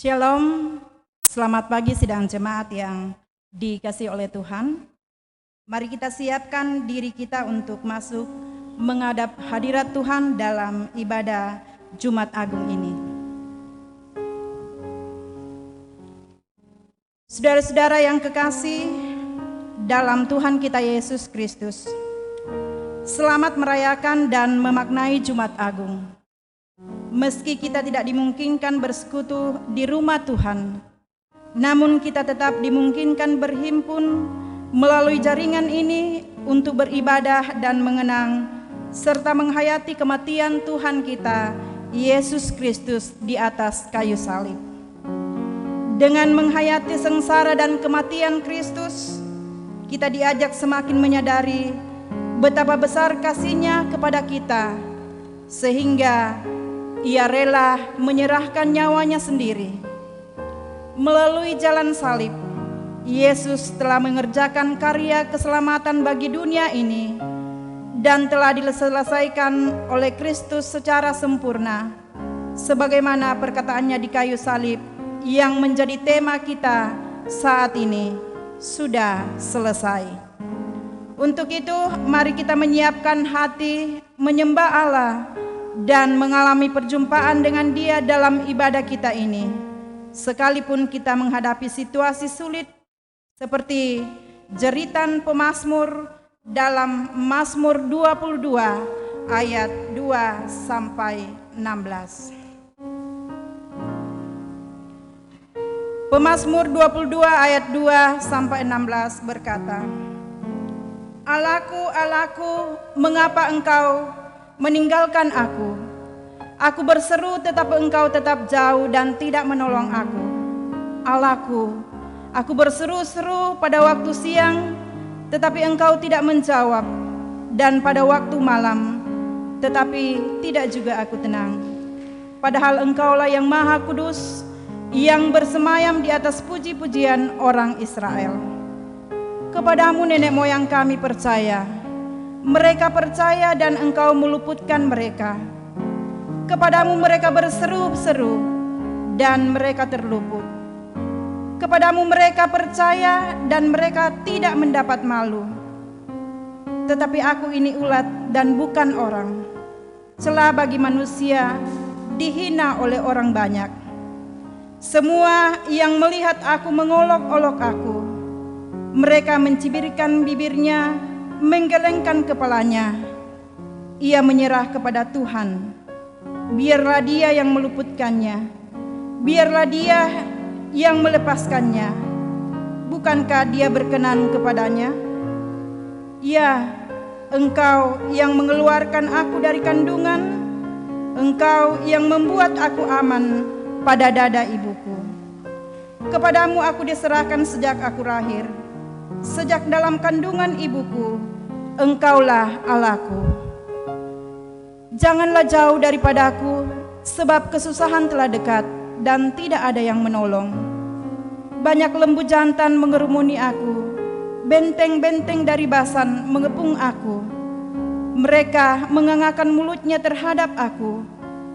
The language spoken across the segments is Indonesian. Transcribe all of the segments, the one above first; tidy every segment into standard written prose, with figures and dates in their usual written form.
Shalom, selamat pagi sidang jemaat yang dikasihi oleh Tuhan. Mari kita siapkan diri kita untuk masuk menghadap hadirat Tuhan dalam ibadah Jumat Agung ini. Saudara-saudara yang kekasih dalam Tuhan kita Yesus Kristus, selamat merayakan dan memaknai Jumat Agung. Meski kita tidak dimungkinkan bersekutu di rumah Tuhan, namun kita tetap dimungkinkan berhimpun melalui jaringan ini untuk beribadah dan mengenang serta menghayati kematian Tuhan kita, Yesus Kristus di atas kayu salib. Dengan menghayati sengsara dan kematian Kristus, kita diajak semakin menyadari betapa besar kasih-Nya kepada kita, sehingga Ia rela menyerahkan nyawanya sendiri. Melalui jalan salib, Yesus telah mengerjakan karya keselamatan bagi dunia ini dan telah diselesaikan oleh Kristus secara sempurna, sebagaimana perkataannya di kayu salib yang menjadi tema kita saat ini, sudah selesai. Untuk itu, mari kita menyiapkan hati menyembah Allah dan mengalami perjumpaan dengan Dia dalam ibadah kita ini, sekalipun kita menghadapi situasi sulit seperti jeritan pemazmur dalam Mazmur 22 ayat 2 sampai 16. Pemazmur 22 ayat 2 sampai 16 berkata, Allahku, Allahku, mengapa Engkau meninggalkan aku? Aku berseru tetapi Engkau tetap jauh dan tidak menolong aku. Allahku, aku berseru-seru pada waktu siang tetapi Engkau tidak menjawab, dan pada waktu malam tetapi tidak juga aku tenang. Padahal Engkaulah yang Maha Kudus, yang bersemayam di atas puji-pujian orang Israel. Kepadamu nenek moyang kami percaya, mereka percaya dan Engkau meluputkan mereka. Kepadamu mereka berseru-seru dan mereka terluput. Kepadamu mereka percaya dan mereka tidak mendapat malu. Tetapi aku ini ulat dan bukan orang, celah bagi manusia, dihina oleh orang banyak. Semua yang melihat aku mengolok-olok aku. Mereka mencibirkan bibirnya, menggelengkan kepalanya. Ia menyerah kepada Tuhan. Biarlah Dia yang meluputkannya, biarlah Dia yang melepaskannya. Bukankah Dia berkenan kepadanya? Ya, Engkau yang mengeluarkan aku dari kandungan, Engkau yang membuat aku aman pada dada ibuku. Kepadamu aku diserahkan sejak aku lahir, sejak dalam kandungan ibuku, Engkaulah Allahku. Janganlah jauh daripadaku, sebab kesusahan telah dekat dan tidak ada yang menolong. Banyak lembu jantan mengerumuni aku, benteng-benteng dari Basan mengepung aku. Mereka mengangakkan mulutnya terhadap aku,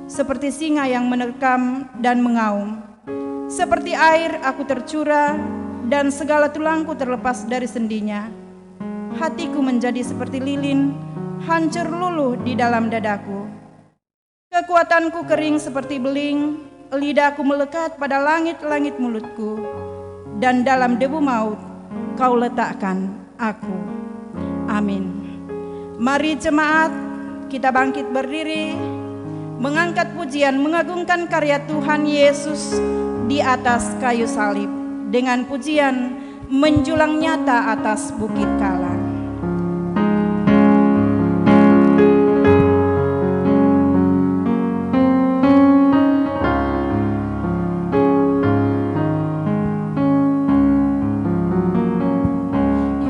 seperti singa yang menerkam dan mengaum. Seperti air aku tercurah, dan segala tulangku terlepas dari sendinya. Hatiku menjadi seperti lilin, hancur luluh di dalam dadaku. Kekuatanku kering seperti beling, lidahku melekat pada langit-langit mulutku, dan dalam debu maut Kau letakkan aku. Amin. Mari jemaat, kita bangkit berdiri, mengangkat pujian, mengagungkan karya Tuhan Yesus di atas kayu salib, dengan pujian menjulang nyata atas bukit Kala.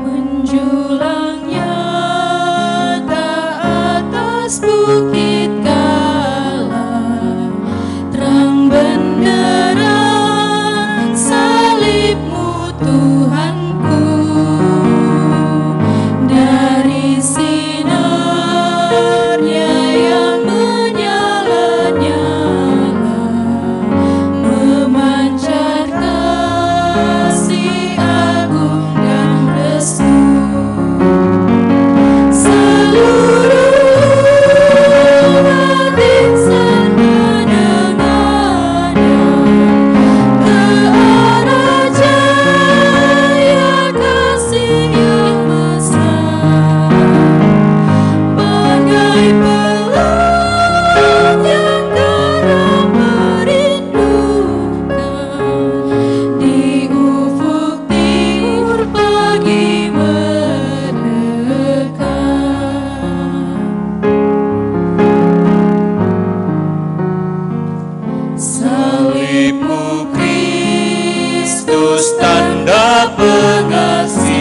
Menjulang nyata atas bukit Kala, terang benderang salib-Mu Tuhanku. Salibmu Kristus tanda pengasihan,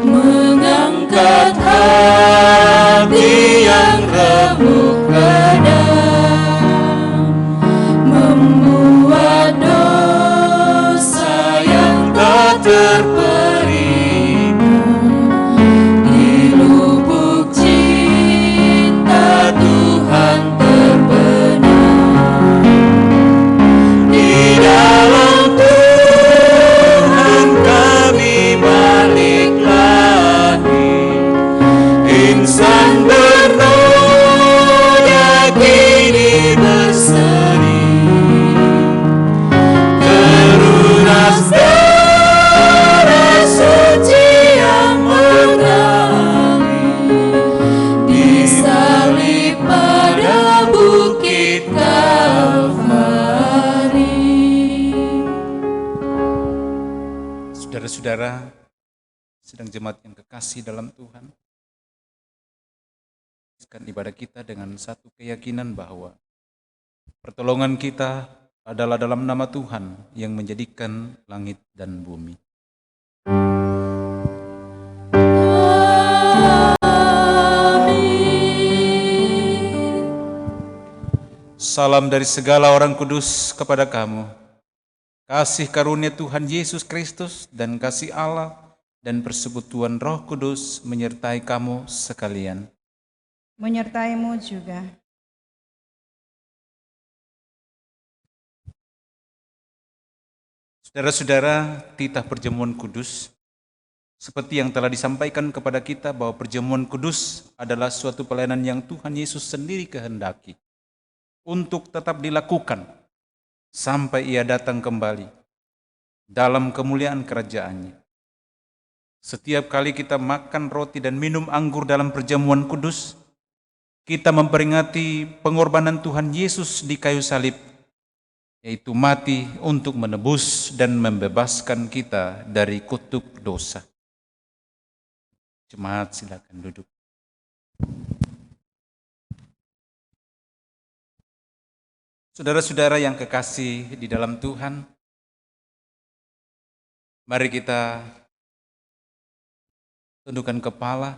mengangkat hati yang remuk padam, membuat dosa yang tak terperingat, di lubuk cinta Tuhan terbenam. Di dalam Tuhan kami balik lagi, insan bernoda kini berseri, teruras darah suci yang mengalir, disalib pada bukit Kalvari. Saudara-saudara, sedang jemaat yang kekasih dalam Tuhan, ibadah kita dengan satu keyakinan bahwa pertolongan kita adalah dalam nama Tuhan yang menjadikan langit dan bumi. Salam dari segala orang kudus kepada kamu. Kasih karunia Tuhan Yesus Kristus dan kasih Allah dan persekutuan Roh Kudus menyertai kamu sekalian. Menyertaimu juga. Saudara-saudara, titah perjamuan kudus, seperti yang telah disampaikan kepada kita bahwa perjamuan kudus adalah suatu pelayanan yang Tuhan Yesus sendiri kehendaki untuk tetap dilakukan sampai Ia datang kembali dalam kemuliaan kerajaan-Nya. Setiap kali kita makan roti dan minum anggur dalam perjamuan kudus, kita memperingati pengorbanan Tuhan Yesus di kayu salib, yaitu mati untuk menebus dan membebaskan kita dari kutuk dosa. Jemaat, silakan duduk. Saudara-saudara yang kekasih di dalam Tuhan, mari kita tundukkan kepala.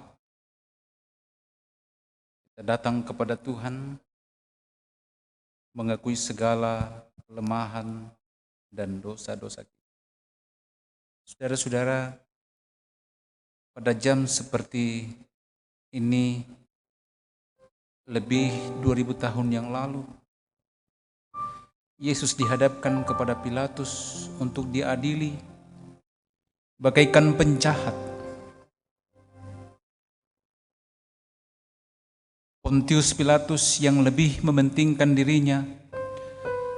Kita datang kepada Tuhan, mengakui segala kelemahan dan dosa-dosa kita. Saudara-saudara, pada jam seperti ini, lebih 2000 tahun yang lalu, Yesus dihadapkan kepada Pilatus untuk diadili bagaikan penjahat. Pontius Pilatus yang lebih mementingkan dirinya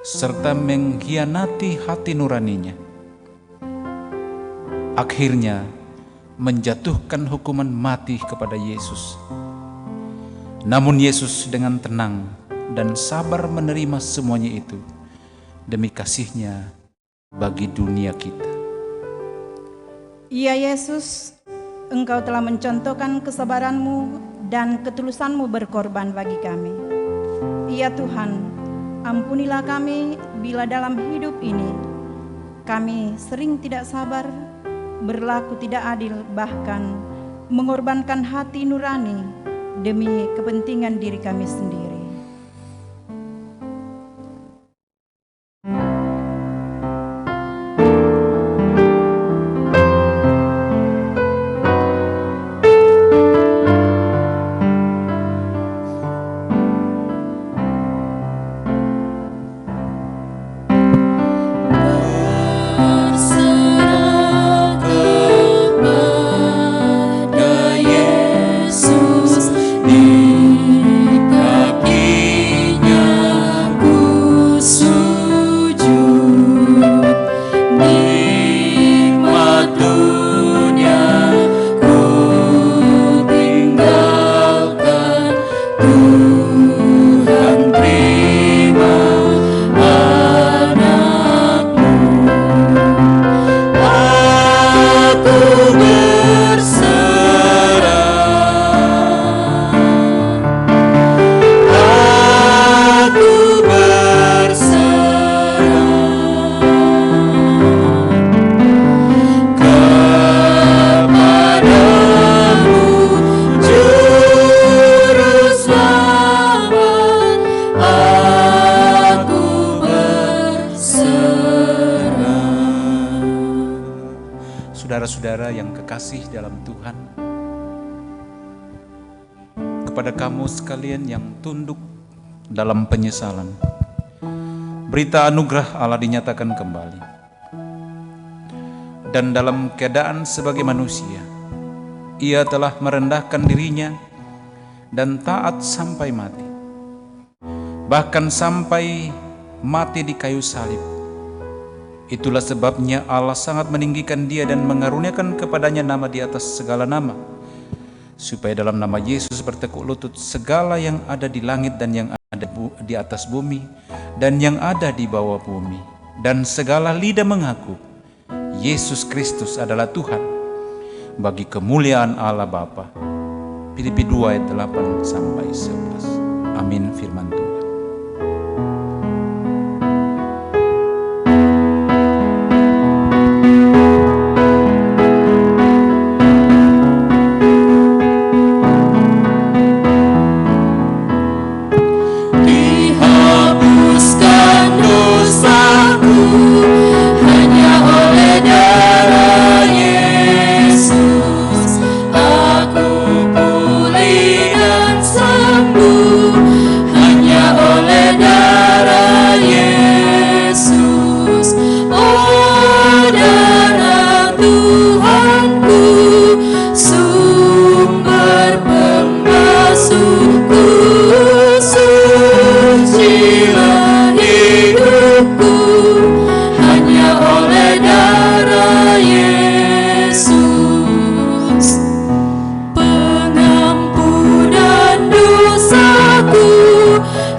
serta mengkhianati hati nuraninya, akhirnya menjatuhkan hukuman mati kepada Yesus. Namun Yesus dengan tenang dan sabar menerima semuanya itu demi kasih-Nya bagi dunia kita. Ya Yesus, Engkau telah mencontohkan kesabaran-Mu dan ketulusan-Mu berkorban bagi kami. Ya Tuhan, ampunilah kami bila dalam hidup ini kami sering tidak sabar, berlaku tidak adil, bahkan mengorbankan hati nurani demi kepentingan diri kami sendiri. Yesus di Saudara-saudara yang kekasih dalam Tuhan, kepada kamu sekalian yang tunduk dalam penyesalan, berita anugerah Allah dinyatakan kembali. Dan dalam keadaan sebagai manusia, Ia telah merendahkan dirinya dan taat sampai mati, bahkan sampai mati di kayu salib. Itulah sebabnya Allah sangat meninggikan Dia dan mengaruniakan kepadanya nama di atas segala nama, supaya dalam nama Yesus bertekuk lutut segala yang ada di langit dan yang ada di atas bumi dan yang ada di bawah bumi, dan segala lidah mengaku Yesus Kristus adalah Tuhan, bagi kemuliaan Allah Bapa. Filipi 2 ayat 8 sampai 11. Amin firman Tuhan. Dihapuskan dosaku hanya oleh darah Yesus. Aku pulih dan sembuh hanya oleh darah Yesus. Oh, darah Tuhanku, sumber pembasuhku, sucilah hidupku hanya oleh darah Yesus. Pengampunan dosaku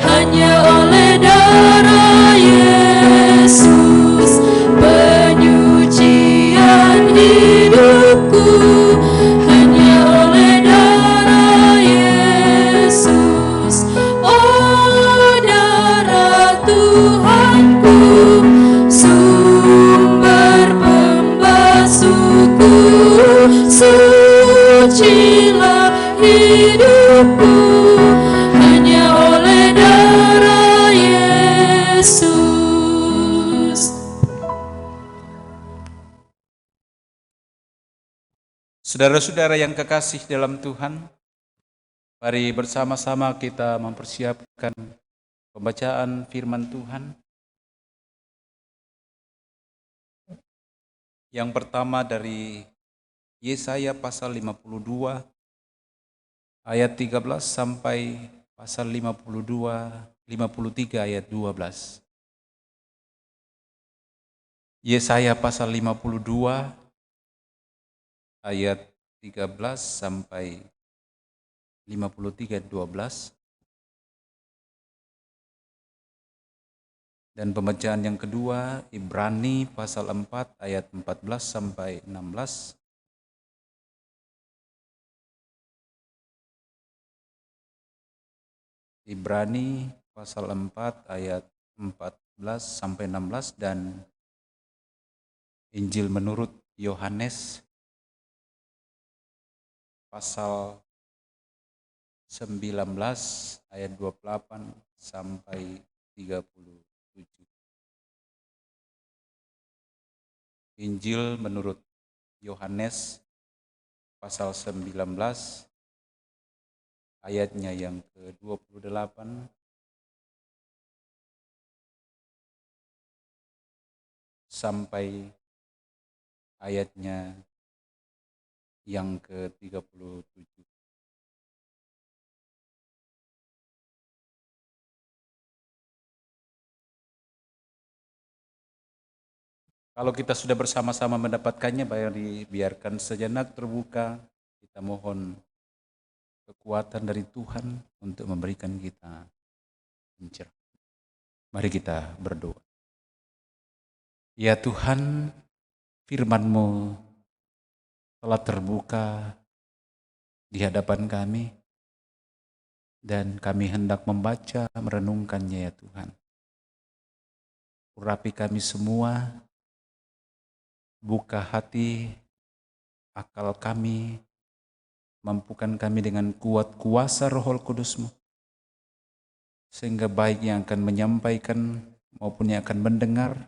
hanya oleh darah Yesus. Penyucian hidupku hanya oleh darah Yesus. Oh, darah Tuhanku, sumber pembasuhku, sucilah hidupku hanya oleh darah Yesus. Saudara-saudara yang kekasih dalam Tuhan, mari bersama-sama kita mempersiapkan pembacaan firman Tuhan. Yang pertama dari Yesaya pasal 52 ayat 13 sampai pasal 53 ayat 12. Yesaya pasal 52 ayat 13 sampai 53 ayat 12. Dan pembacaan yang kedua Ibrani pasal 4 ayat 14 sampai 16. Ibrani pasal 4 ayat 14 sampai 16 dan Injil menurut Yohanes pasal 19 ayat 28 sampai 37. Injil menurut Yohanes pasal 19 ayatnya yang ke-28 sampai ayatnya yang ke-37. Kalau kita sudah bersama-sama mendapatkannya, biarkan sejenak terbuka. Kita mohon kekuatan dari Tuhan untuk memberikan kita pencerahan. Mari kita berdoa. Ya Tuhan, firman-Mu telah terbuka di hadapan kami dan kami hendak membaca, merenungkannya ya Tuhan. Urapi kami semua, buka hati, akal kami, mampukan kami dengan kuat kuasa Roh Kudus-Mu, sehingga baik yang akan menyampaikan maupun yang akan mendengar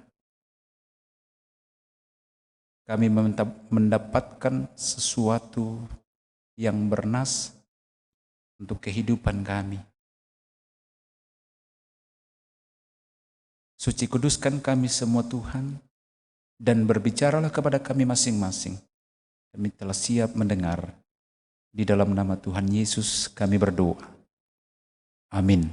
kami mendapatkan sesuatu yang bernas untuk kehidupan kami. Suci kuduskan kami semua Tuhan, dan berbicaralah kepada kami masing-masing. Kami telah siap mendengar. Di dalam nama Tuhan Yesus kami berdoa. Amin.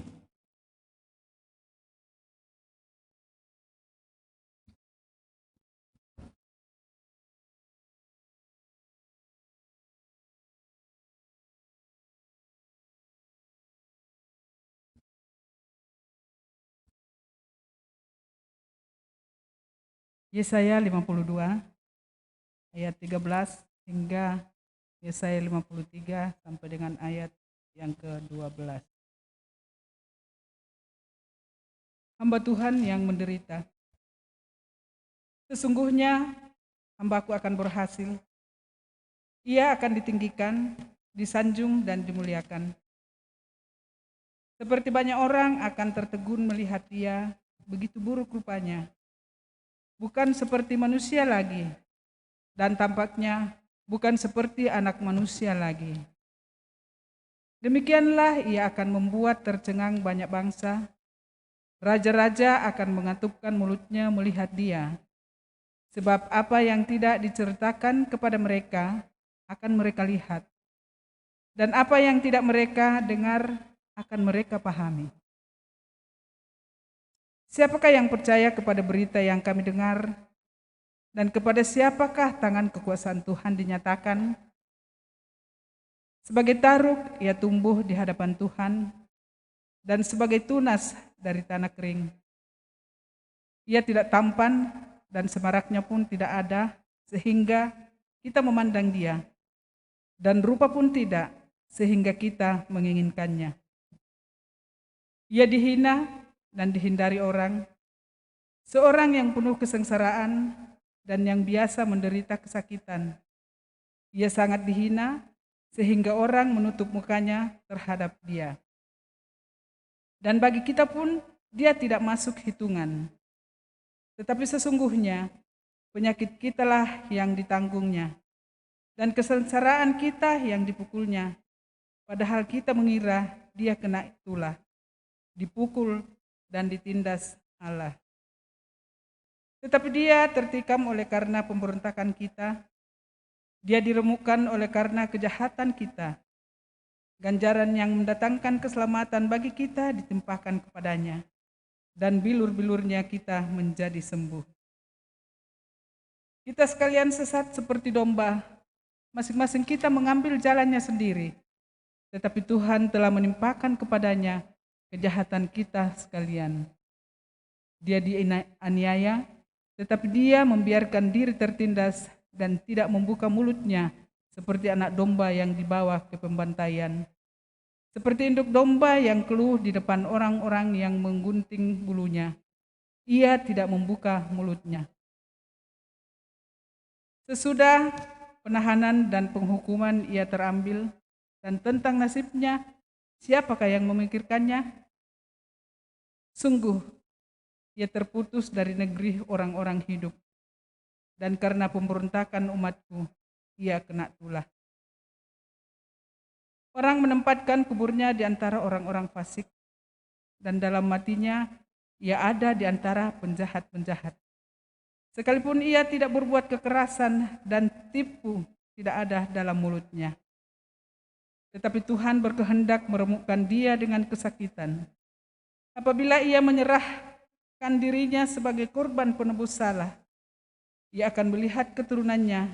Yesaya 52 ayat 13 hingga Yesaya 53 sampai dengan ayat yang ke-12. Hamba Tuhan yang menderita. Sesungguhnya hambaku akan berhasil. Ia akan ditinggikan, disanjung dan dimuliakan. Seperti banyak orang akan tertegun melihat dia, begitu buruk rupanya. Bukan seperti manusia lagi, dan tampaknya bukan seperti anak manusia lagi. Demikianlah ia akan membuat tercengang banyak bangsa. Raja-raja akan mengatupkan mulutnya melihat dia. Sebab apa yang tidak diceritakan kepada mereka akan mereka lihat. Dan apa yang tidak mereka dengar akan mereka pahami. Siapakah yang percaya kepada berita yang kami dengar? Dan kepada siapakah tangan kekuasaan Tuhan dinyatakan? Sebagai taruk ia tumbuh di hadapan Tuhan, dan sebagai tunas dari tanah kering. Ia tidak tampan dan semaraknya pun tidak ada, sehingga kita memandang dia, dan rupa pun tidak, sehingga kita menginginkannya. Ia dihina dan dihindari orang, seorang yang penuh kesengsaraan dan yang biasa menderita kesakitan. Ia sangat dihina, sehingga orang menutup mukanya terhadap dia. Dan bagi kita pun dia tidak masuk hitungan. Tetapi sesungguhnya penyakit kitalah yang ditanggungnya, dan kesengsaraan kita yang dipukulnya. Padahal kita mengira dia kena tulah, dipukul dan ditindas Allah. Tetapi dia tertikam oleh karena pemberontakan kita, dia diremukkan oleh karena kejahatan kita. Ganjaran yang mendatangkan keselamatan bagi kita ditimpakan kepadanya, dan bilur-bilurnya kita menjadi sembuh. Kita sekalian sesat seperti domba, masing-masing kita mengambil jalannya sendiri, tetapi Tuhan telah menimpakan kepadanya kejahatan kita sekalian. Dia dianiaya, tetapi dia membiarkan diri tertindas dan tidak membuka mulutnya, seperti anak domba yang dibawa ke pembantaian. Seperti induk domba yang keluh di depan orang-orang yang menggunting bulunya, ia tidak membuka mulutnya. Sesudah penahanan dan penghukuman ia terambil, dan tentang nasibnya, siapakah yang memikirkannya? Sungguh, ia terputus dari negeri orang-orang hidup, dan karena pemberontakan umatku, ia kena tulah. Orang menempatkan kuburnya di antara orang-orang fasik, dan dalam matinya ia ada di antara penjahat-penjahat. Sekalipun ia tidak berbuat kekerasan dan tipu tidak ada dalam mulutnya. Tetapi Tuhan berkehendak meremukkan dia dengan kesakitan. Apabila ia menyerahkan dirinya sebagai korban penebus salah, ia akan melihat keturunannya,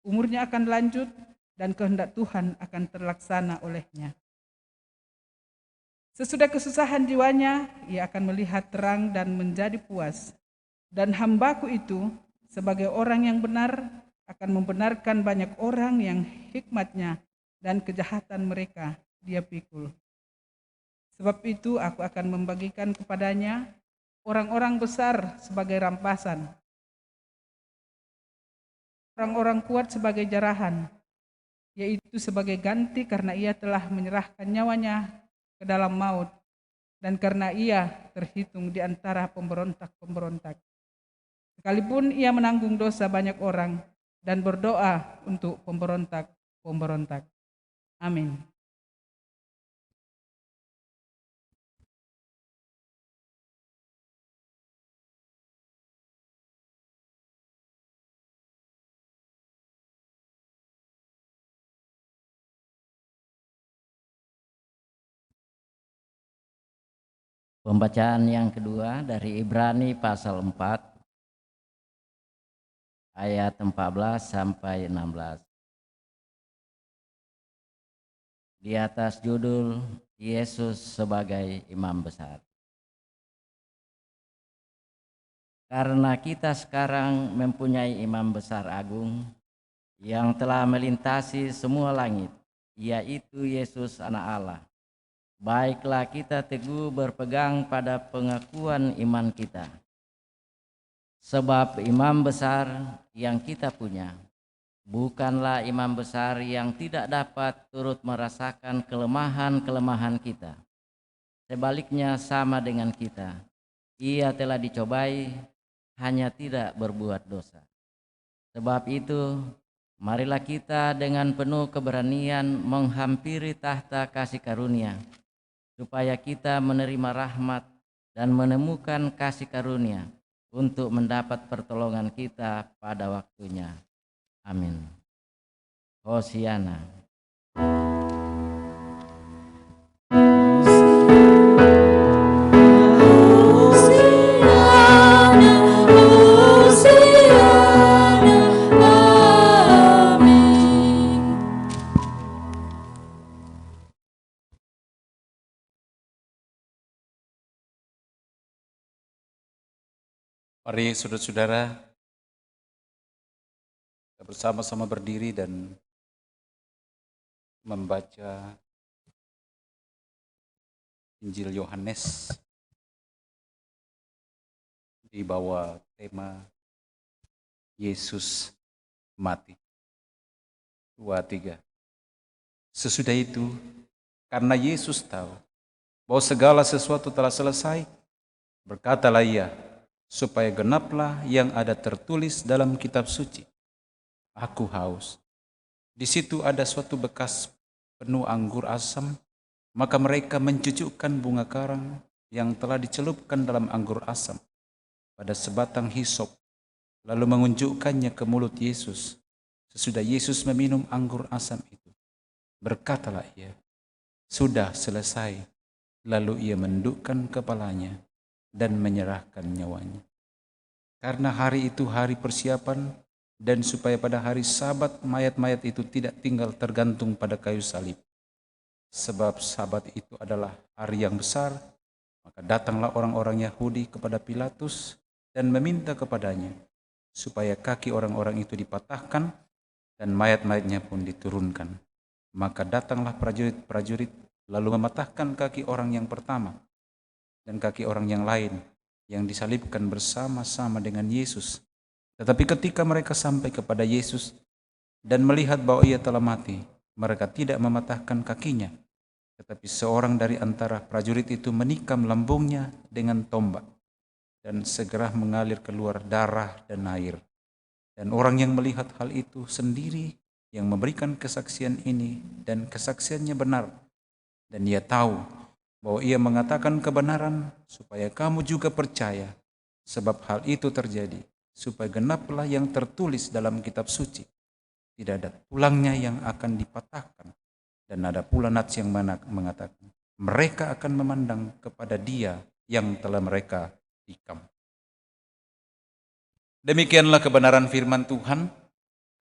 umurnya akan lanjut, dan kehendak Tuhan akan terlaksana olehnya. Sesudah kesusahan jiwanya, ia akan melihat terang dan menjadi puas. Dan hambaku itu, sebagai orang yang benar, akan membenarkan banyak orang yang hikmatnya dan kejahatan mereka dia pikul. Sebab itu aku akan membagikan kepadanya orang-orang besar sebagai rampasan, orang-orang kuat sebagai jarahan, yaitu sebagai ganti karena ia telah menyerahkan nyawanya ke dalam maut, dan karena ia terhitung di antara pemberontak-pemberontak. sekalipun ia menanggung dosa banyak orang dan berdoa untuk pemberontak-pemberontak. Amin. Pembacaan yang kedua dari Ibrani pasal 4 ayat 14 sampai 16. Di atas judul Yesus sebagai Imam Besar. Karena kita sekarang mempunyai Imam Besar Agung yang telah melintasi semua langit, yaitu Yesus Anak Allah. Baiklah kita teguh berpegang pada pengakuan iman kita. Sebab imam besar yang kita punya bukanlah imam besar yang tidak dapat turut merasakan kelemahan-kelemahan kita. Sebaliknya sama dengan kita. Ia telah dicobai, hanya tidak berbuat dosa. Sebab itu, marilah kita dengan penuh keberanian menghampiri tahta kasih karunia, supaya kita menerima rahmat dan menemukan kasih karunia untuk mendapat pertolongan kita pada waktunya. Amin. Hosiana. Mari saudara-saudara, kita bersama-sama berdiri dan membaca Injil Yohanes di bawah tema Yesus mati. 2, 3. Sesudah itu, karena Yesus tahu bahwa segala sesuatu telah selesai, berkatalah ia, supaya genaplah yang ada tertulis dalam kitab suci. Aku haus. Di situ ada suatu bekas penuh anggur asam, maka mereka mencucukkan bunga karang yang telah dicelupkan dalam anggur asam pada sebatang hisop, lalu mengunjukkannya ke mulut Yesus. Sesudah Yesus meminum anggur asam itu, berkatalah ia, sudah selesai. Lalu ia mendukkan kepalanya dan menyerahkan nyawanya. Karena hari itu hari persiapan, dan supaya pada hari Sabat mayat-mayat itu tidak tinggal tergantung pada kayu salib. Sebab Sabat itu adalah hari yang besar, maka datanglah orang-orang Yahudi kepada Pilatus dan meminta kepadanya supaya kaki orang-orang itu dipatahkan dan mayat-mayatnya pun diturunkan. Maka datanglah prajurit-prajurit lalu mematahkan kaki orang yang pertama dan kaki orang yang lain yang disalibkan bersama-sama dengan Yesus. Tetapi ketika mereka sampai kepada Yesus dan melihat bahwa ia telah mati, mereka tidak mematahkan kakinya. Tetapi seorang dari antara prajurit itu menikam lambungnya dengan tombak, dan segera mengalir keluar darah dan air. Dan orang yang melihat hal itu sendiri yang memberikan kesaksian ini, dan kesaksiannya benar. Dan ia tahu bahwa ia mengatakan kebenaran supaya kamu juga percaya, sebab hal itu terjadi supaya genaplah yang tertulis dalam kitab suci. Tidak ada tulangnya yang akan dipatahkan. Dan ada pula nats yang mengatakan, mereka akan memandang kepada dia yang telah mereka tikam. Demikianlah kebenaran firman Tuhan.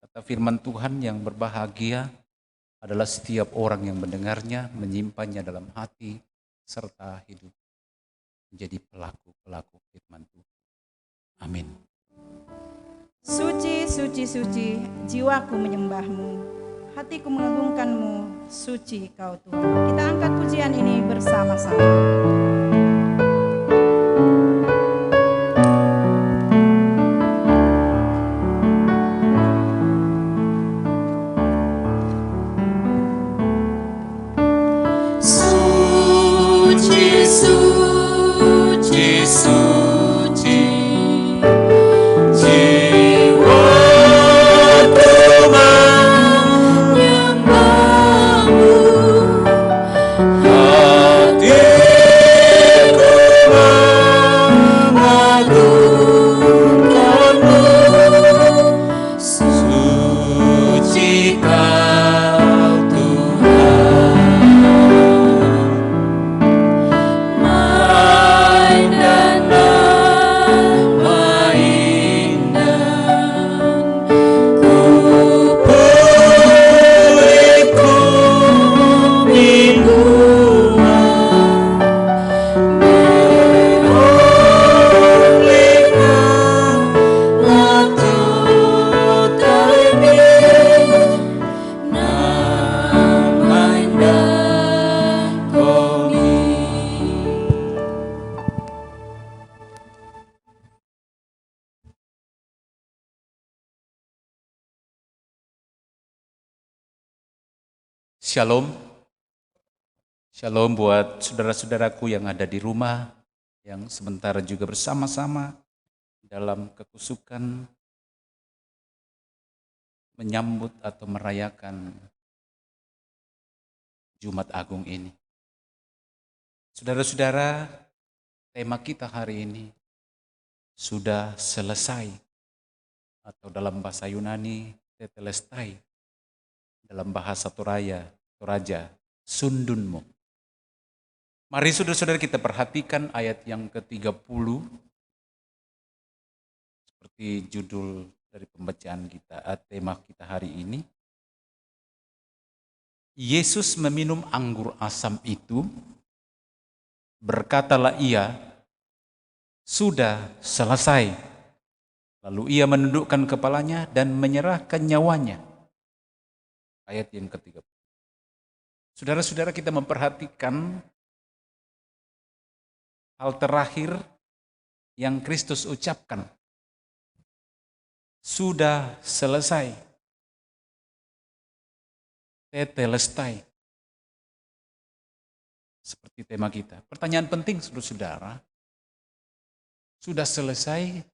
Kata firman Tuhan yang berbahagia adalah setiap orang yang mendengarnya, menyimpannya dalam hati, serta hidup menjadi pelaku-pelaku firman Tuhan. Amin. Suci, suci, suci, jiwaku menyembahmu, hatiku mengagungkanmu, suci kau Tuhan. Kita angkat pujian ini bersama-sama. Suci, suci, Shalom. Shalom buat saudara-saudaraku yang ada di rumah, yang sementara juga bersama-sama dalam kekusukan menyambut atau merayakan Jumat Agung ini. Saudara-saudara, tema kita hari ini sudah selesai, atau dalam bahasa Yunani tetelestai, dalam bahasa Toraja, sundunmu. Mari saudara-saudara kita perhatikan ayat yang ke-30 seperti judul dari pembacaan kita, tema kita hari ini. Yesus meminum anggur asam itu, berkatalah ia, sudah selesai. Lalu ia menundukkan kepalanya dan menyerahkan nyawanya. Ayat yang ke-30. Saudara-saudara, kita memperhatikan hal terakhir yang Kristus ucapkan. Sudah selesai. Tetelestai. Seperti tema kita. Pertanyaan penting, saudara-saudara. Sudah selesai,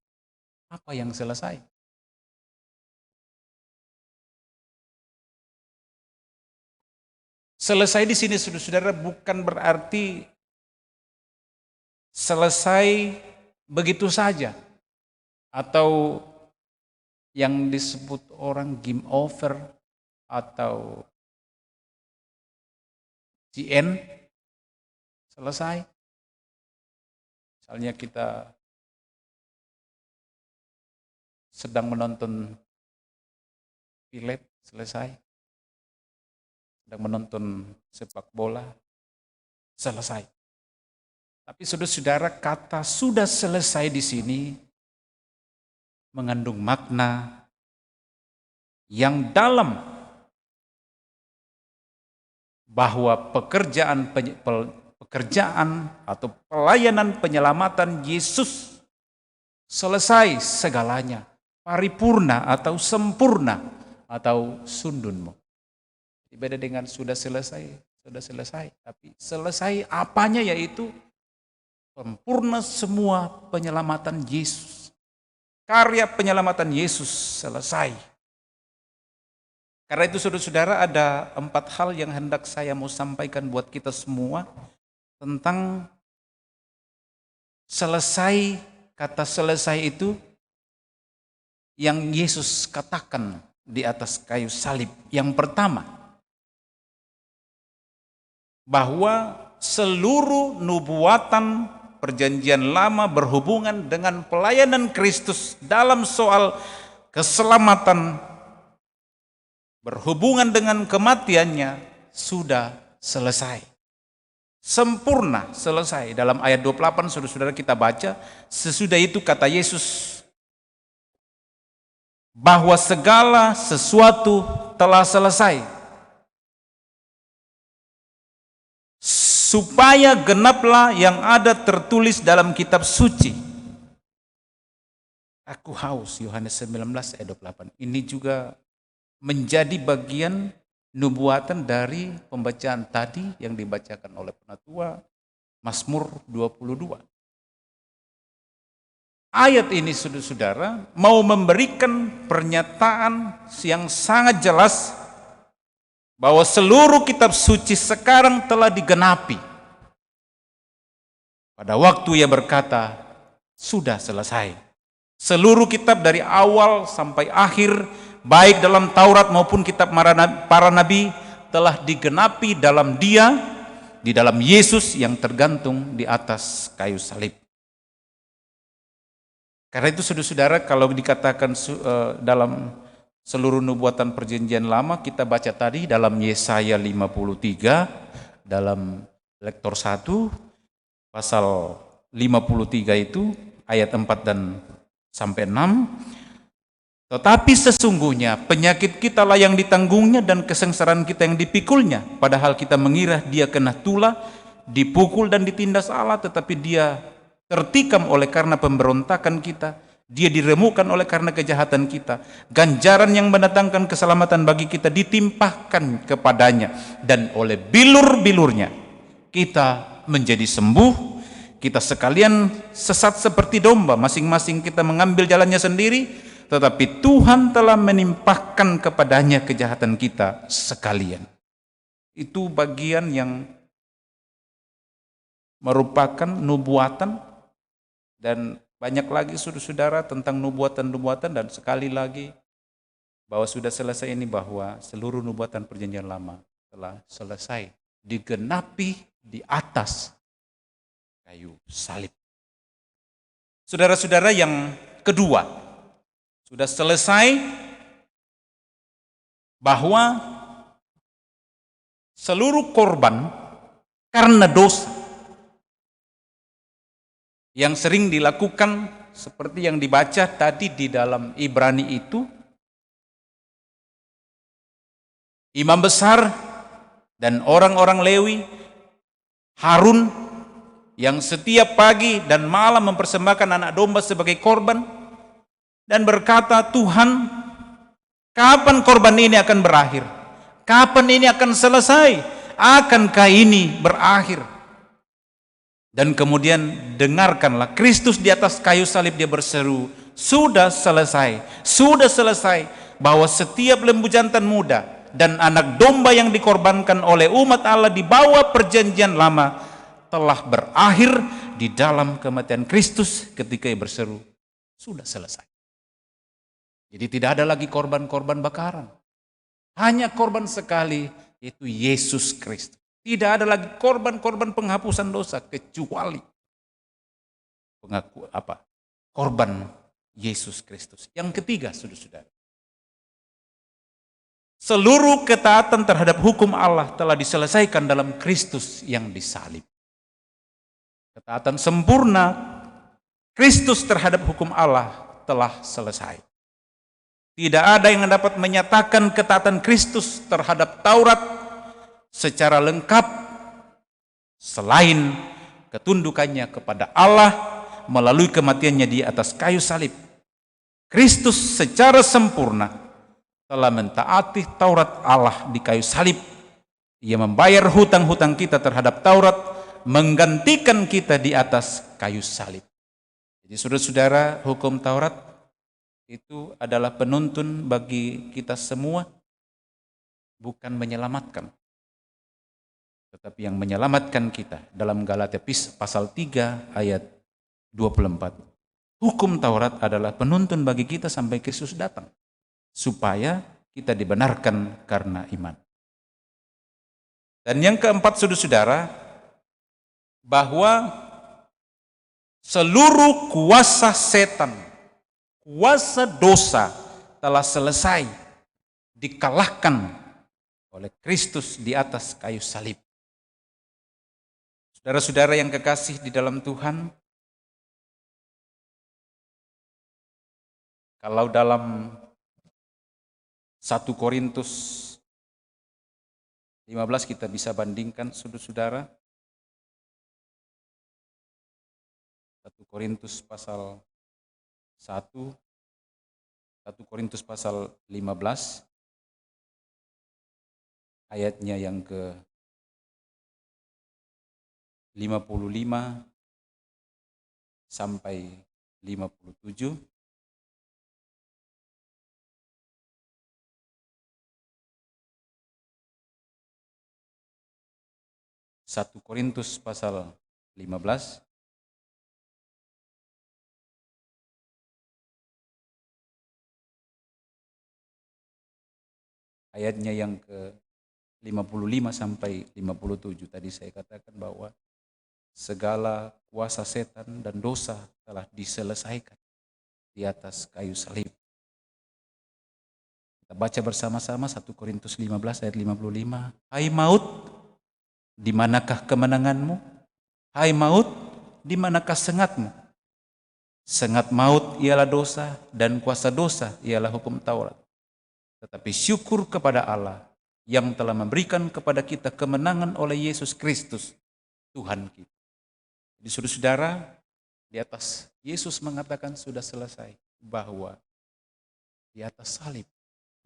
apa yang selesai? Selesai di sini, saudara-saudara, bukan berarti selesai begitu saja, atau yang disebut orang game over atau GN selesai. Misalnya kita sedang menonton film selesai, sedang menonton sepak bola selesai. Tapi saudara-saudara, kata sudah selesai di sini mengandung makna yang dalam, bahwa pekerjaan atau pelayanan penyelamatan Yesus selesai segalanya, paripurna atau sempurna atau sundunmu. Beda dengan sudah selesai, tapi selesai apanya, yaitu sempurna semua penyelamatan Yesus. Karya penyelamatan Yesus selesai. Karena itu saudara-saudara, ada 4 hal yang hendak saya mau sampaikan buat kita semua tentang selesai. Kata selesai itu yang Yesus katakan di atas kayu salib. Yang pertama, bahwa seluruh nubuatan perjanjian lama berhubungan dengan pelayanan Kristus dalam soal keselamatan, berhubungan dengan kematiannya, sudah selesai. Sempurna, selesai. Dalam ayat 28 saudara-saudara kita baca, sesudah itu kata Yesus, bahwa segala sesuatu telah selesai. Supaya genaplah yang ada tertulis dalam kitab suci. Aku haus, Yohanes 19 ayat 28. Ini juga menjadi bagian nubuatan dari pembacaan tadi yang dibacakan oleh penatua, Mazmur 22. Ayat ini saudara-saudara mau memberikan pernyataan yang sangat jelas bahwa seluruh kitab suci sekarang telah digenapi. Pada waktu ia berkata, sudah selesai. Seluruh kitab dari awal sampai akhir, baik dalam Taurat maupun kitab para nabi, telah digenapi dalam Dia, di dalam Yesus yang tergantung di atas kayu salib. Karena itu saudara-saudara, kalau dikatakan dalam seluruh nubuatan perjanjian lama, kita baca tadi dalam Yesaya 53, dalam lektor 1, pasal 53 itu, ayat 4 dan sampai 6. Tetapi sesungguhnya penyakit kita lah yang ditanggungnya dan kesengsaraan kita yang dipikulnya. Padahal kita mengira dia kena tulah, dipukul dan ditindas Allah, tetapi dia tertikam oleh karena pemberontakan kita, Dia diremukkan oleh karena kejahatan kita. Ganjaran yang mendatangkan keselamatan bagi kita ditimpahkan kepadanya. Dan oleh bilur-bilurnya kita menjadi sembuh. Kita sekalian sesat seperti domba. Masing-masing kita mengambil jalannya sendiri. Tetapi Tuhan telah menimpahkan kepadanya kejahatan kita sekalian. Itu bagian yang merupakan nubuatan. Dan banyak lagi saudara-saudara tentang nubuatan-nubuatan, dan sekali lagi bahwa sudah selesai ini, bahwa seluruh nubuatan perjanjian lama telah selesai digenapi di atas kayu salib. Saudara-saudara, yang kedua, sudah selesai bahwa seluruh korban karena dosa yang sering dilakukan seperti yang dibaca tadi di dalam Ibrani itu, imam besar dan orang-orang Lewi, Harun, yang setiap pagi dan malam mempersembahkan anak domba sebagai korban dan berkata, Tuhan, kapan korban ini akan berakhir? Kapan ini akan selesai? Akankah ini berakhir? Dan kemudian dengarkanlah, Kristus di atas kayu salib dia berseru, sudah selesai, bahwa setiap lembu jantan muda dan anak domba yang dikorbankan oleh umat Allah di bawah perjanjian lama telah berakhir di dalam kematian Kristus ketika ia berseru, sudah selesai. Jadi tidak ada lagi korban-korban bakaran. Hanya korban sekali, yaitu Yesus Kristus. Tidak ada lagi korban-korban penghapusan dosa kecuali korban Yesus Kristus. Yang ketiga, saudara-saudara, seluruh ketaatan terhadap hukum Allah telah diselesaikan dalam Kristus yang disalib. Ketaatan sempurna Kristus terhadap hukum Allah telah selesai. Tidak ada yang dapat menyatakan ketaatan Kristus terhadap Taurat secara lengkap selain ketundukannya kepada Allah melalui kematiannya di atas kayu salib. Kristus secara sempurna telah mentaati Taurat Allah di kayu salib. Ia membayar hutang-hutang kita terhadap Taurat, menggantikan kita di atas kayu salib. Jadi saudara-saudara, hukum Taurat itu adalah penuntun bagi kita semua, bukan menyelamatkan. Tetapi yang menyelamatkan kita dalam Galatia pasal 3 ayat 24. Hukum Taurat adalah penuntun bagi kita sampai Kristus datang, supaya kita dibenarkan karena iman. Dan yang keempat, saudara-saudara, bahwa seluruh kuasa setan, kuasa dosa telah selesai dikalahkan oleh Kristus di atas kayu salib. Saudara-saudara yang kekasih di dalam Tuhan, kalau dalam 1 Korintus 15 kita bisa bandingkan, saudara-saudara, 1 Korintus pasal 1, 1 Korintus pasal 15, ayatnya yang ke 55 sampai 57. Satu Korintus pasal 15 ayatnya yang ke 55 sampai 57. Tadi saya katakan bahwa segala kuasa setan dan dosa telah diselesaikan di atas kayu salib. Kita baca bersama-sama 1 Korintus 15 ayat 55. Hai maut, di manakah kemenanganmu? Hai maut, di manakah sengatmu? Sengat maut ialah dosa, dan kuasa dosa ialah hukum Taurat. Tetapi syukur kepada Allah yang telah memberikan kepada kita kemenangan oleh Yesus Kristus, Tuhan kita. Jadi saudara-saudara, Di atas Yesus mengatakan sudah selesai, bahwa di atas salib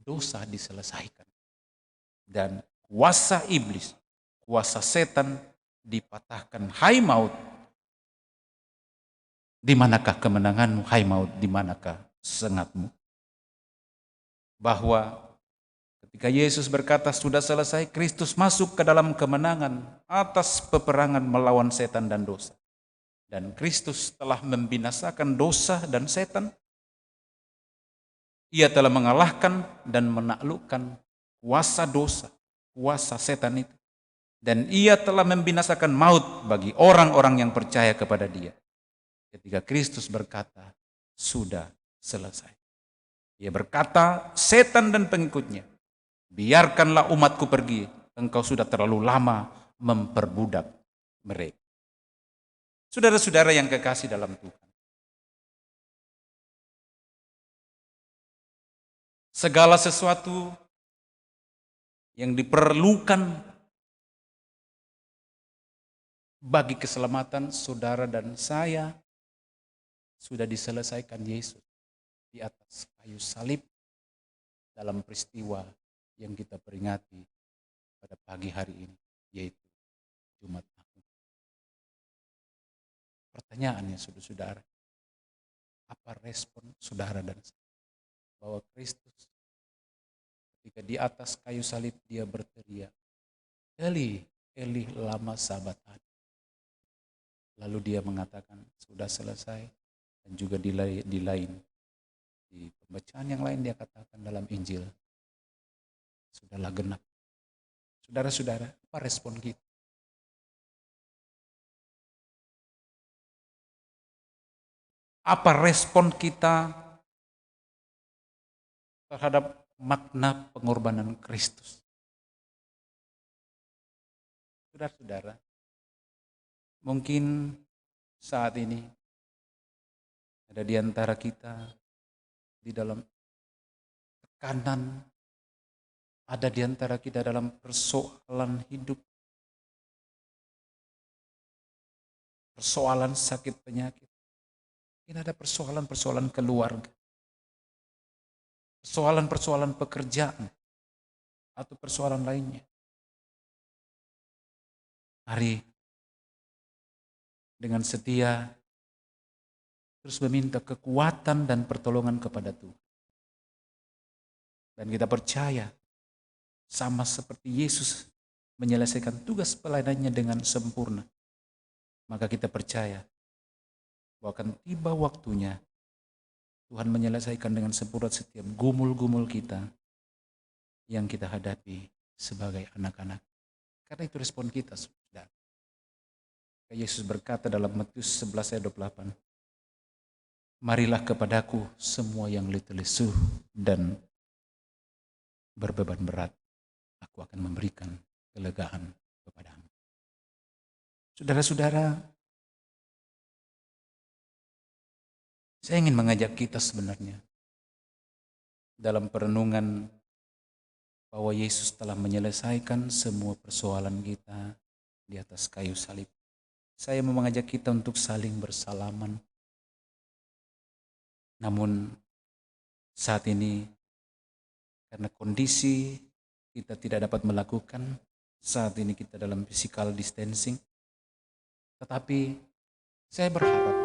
dosa diselesaikan. Dan kuasa iblis, kuasa setan dipatahkan. Hai maut, di manakah kemenanganmu? Hai maut, di manakah sengatmu? Bahwa ketika Yesus berkata sudah selesai, Kristus masuk ke dalam kemenangan atas peperangan melawan setan dan dosa. Dan Kristus telah membinasakan dosa dan setan. Ia telah mengalahkan dan menaklukkan kuasa dosa, kuasa setan itu. Dan ia telah membinasakan maut bagi orang-orang yang percaya kepada dia. Ketika Kristus berkata, sudah selesai. Ia berkata, setan dan pengikutnya, biarkanlah umatku pergi, engkau sudah terlalu lama memperbudak mereka. Saudara-saudara yang kekasih dalam Tuhan, segala sesuatu yang diperlukan bagi keselamatan saudara dan saya sudah diselesaikan Yesus di atas kayu salib dalam peristiwa yang kita peringati pada pagi hari ini, yaitu Jumat Agung. Pertanyaannya saudara-saudara, apa respon saudara dan saya bahwa Kristus ketika di atas kayu salib dia berteriak, Eli, Eli lama sabachthani. Lalu dia mengatakan sudah selesai. Dan juga di lain, di pembacaan yang lain dia katakan dalam Injil, sudahlah genap. Saudara-saudara, apa respon kita? Apa respon kita terhadap makna pengorbanan Kristus? Saudara-saudara, mungkin saat ini ada di antara kita di dalam tekanan, ada di antara kita dalam persoalan hidup, persoalan sakit penyakit. Ini ada persoalan-persoalan keluarga, persoalan-persoalan pekerjaan, atau persoalan lainnya. Mari dengan setia terus meminta kekuatan dan pertolongan kepada Tuhan. Dan kita percaya sama seperti Yesus menyelesaikan tugas pelayanannya dengan sempurna. Maka kita percaya bahwa akan tiba waktunya Tuhan menyelesaikan dengan sempurna setiap gumul-gumul kita yang kita hadapi sebagai anak-anak. Karena itu respon kita, saudara. Yesus berkata dalam Matius 11 ayat 28, marilah kepadaku semua yang letih lesu dan berbeban berat, aku akan memberikan kelegaan kepadamu. Saudara-saudara, saya ingin mengajak kita sebenarnya dalam perenungan bahwa Yesus telah menyelesaikan semua persoalan kita di atas kayu salib. Saya mau mengajak kita untuk saling bersalaman. Namun saat ini karena kondisi kita tidak dapat melakukan, saat ini kita dalam physical distancing. Tetapi saya berharap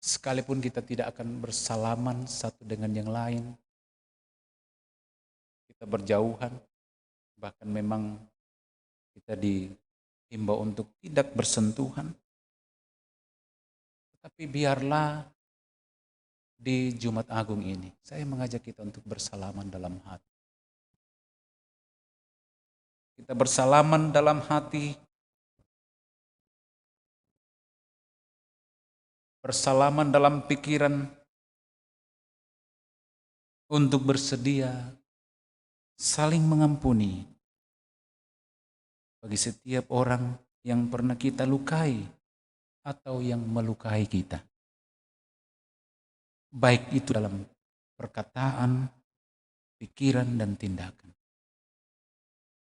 sekalipun kita tidak akan bersalaman satu dengan yang lain, kita berjauhan, bahkan memang kita dihimbau untuk tidak bersentuhan. Tapi biarlah di Jumat Agung ini, saya mengajak kita untuk bersalaman dalam hati. Kita bersalaman dalam hati, bersalaman dalam pikiran, untuk bersedia saling mengampuni bagi setiap orang yang pernah kita lukai atau yang melukai kita. Baik itu dalam perkataan, pikiran, dan tindakan.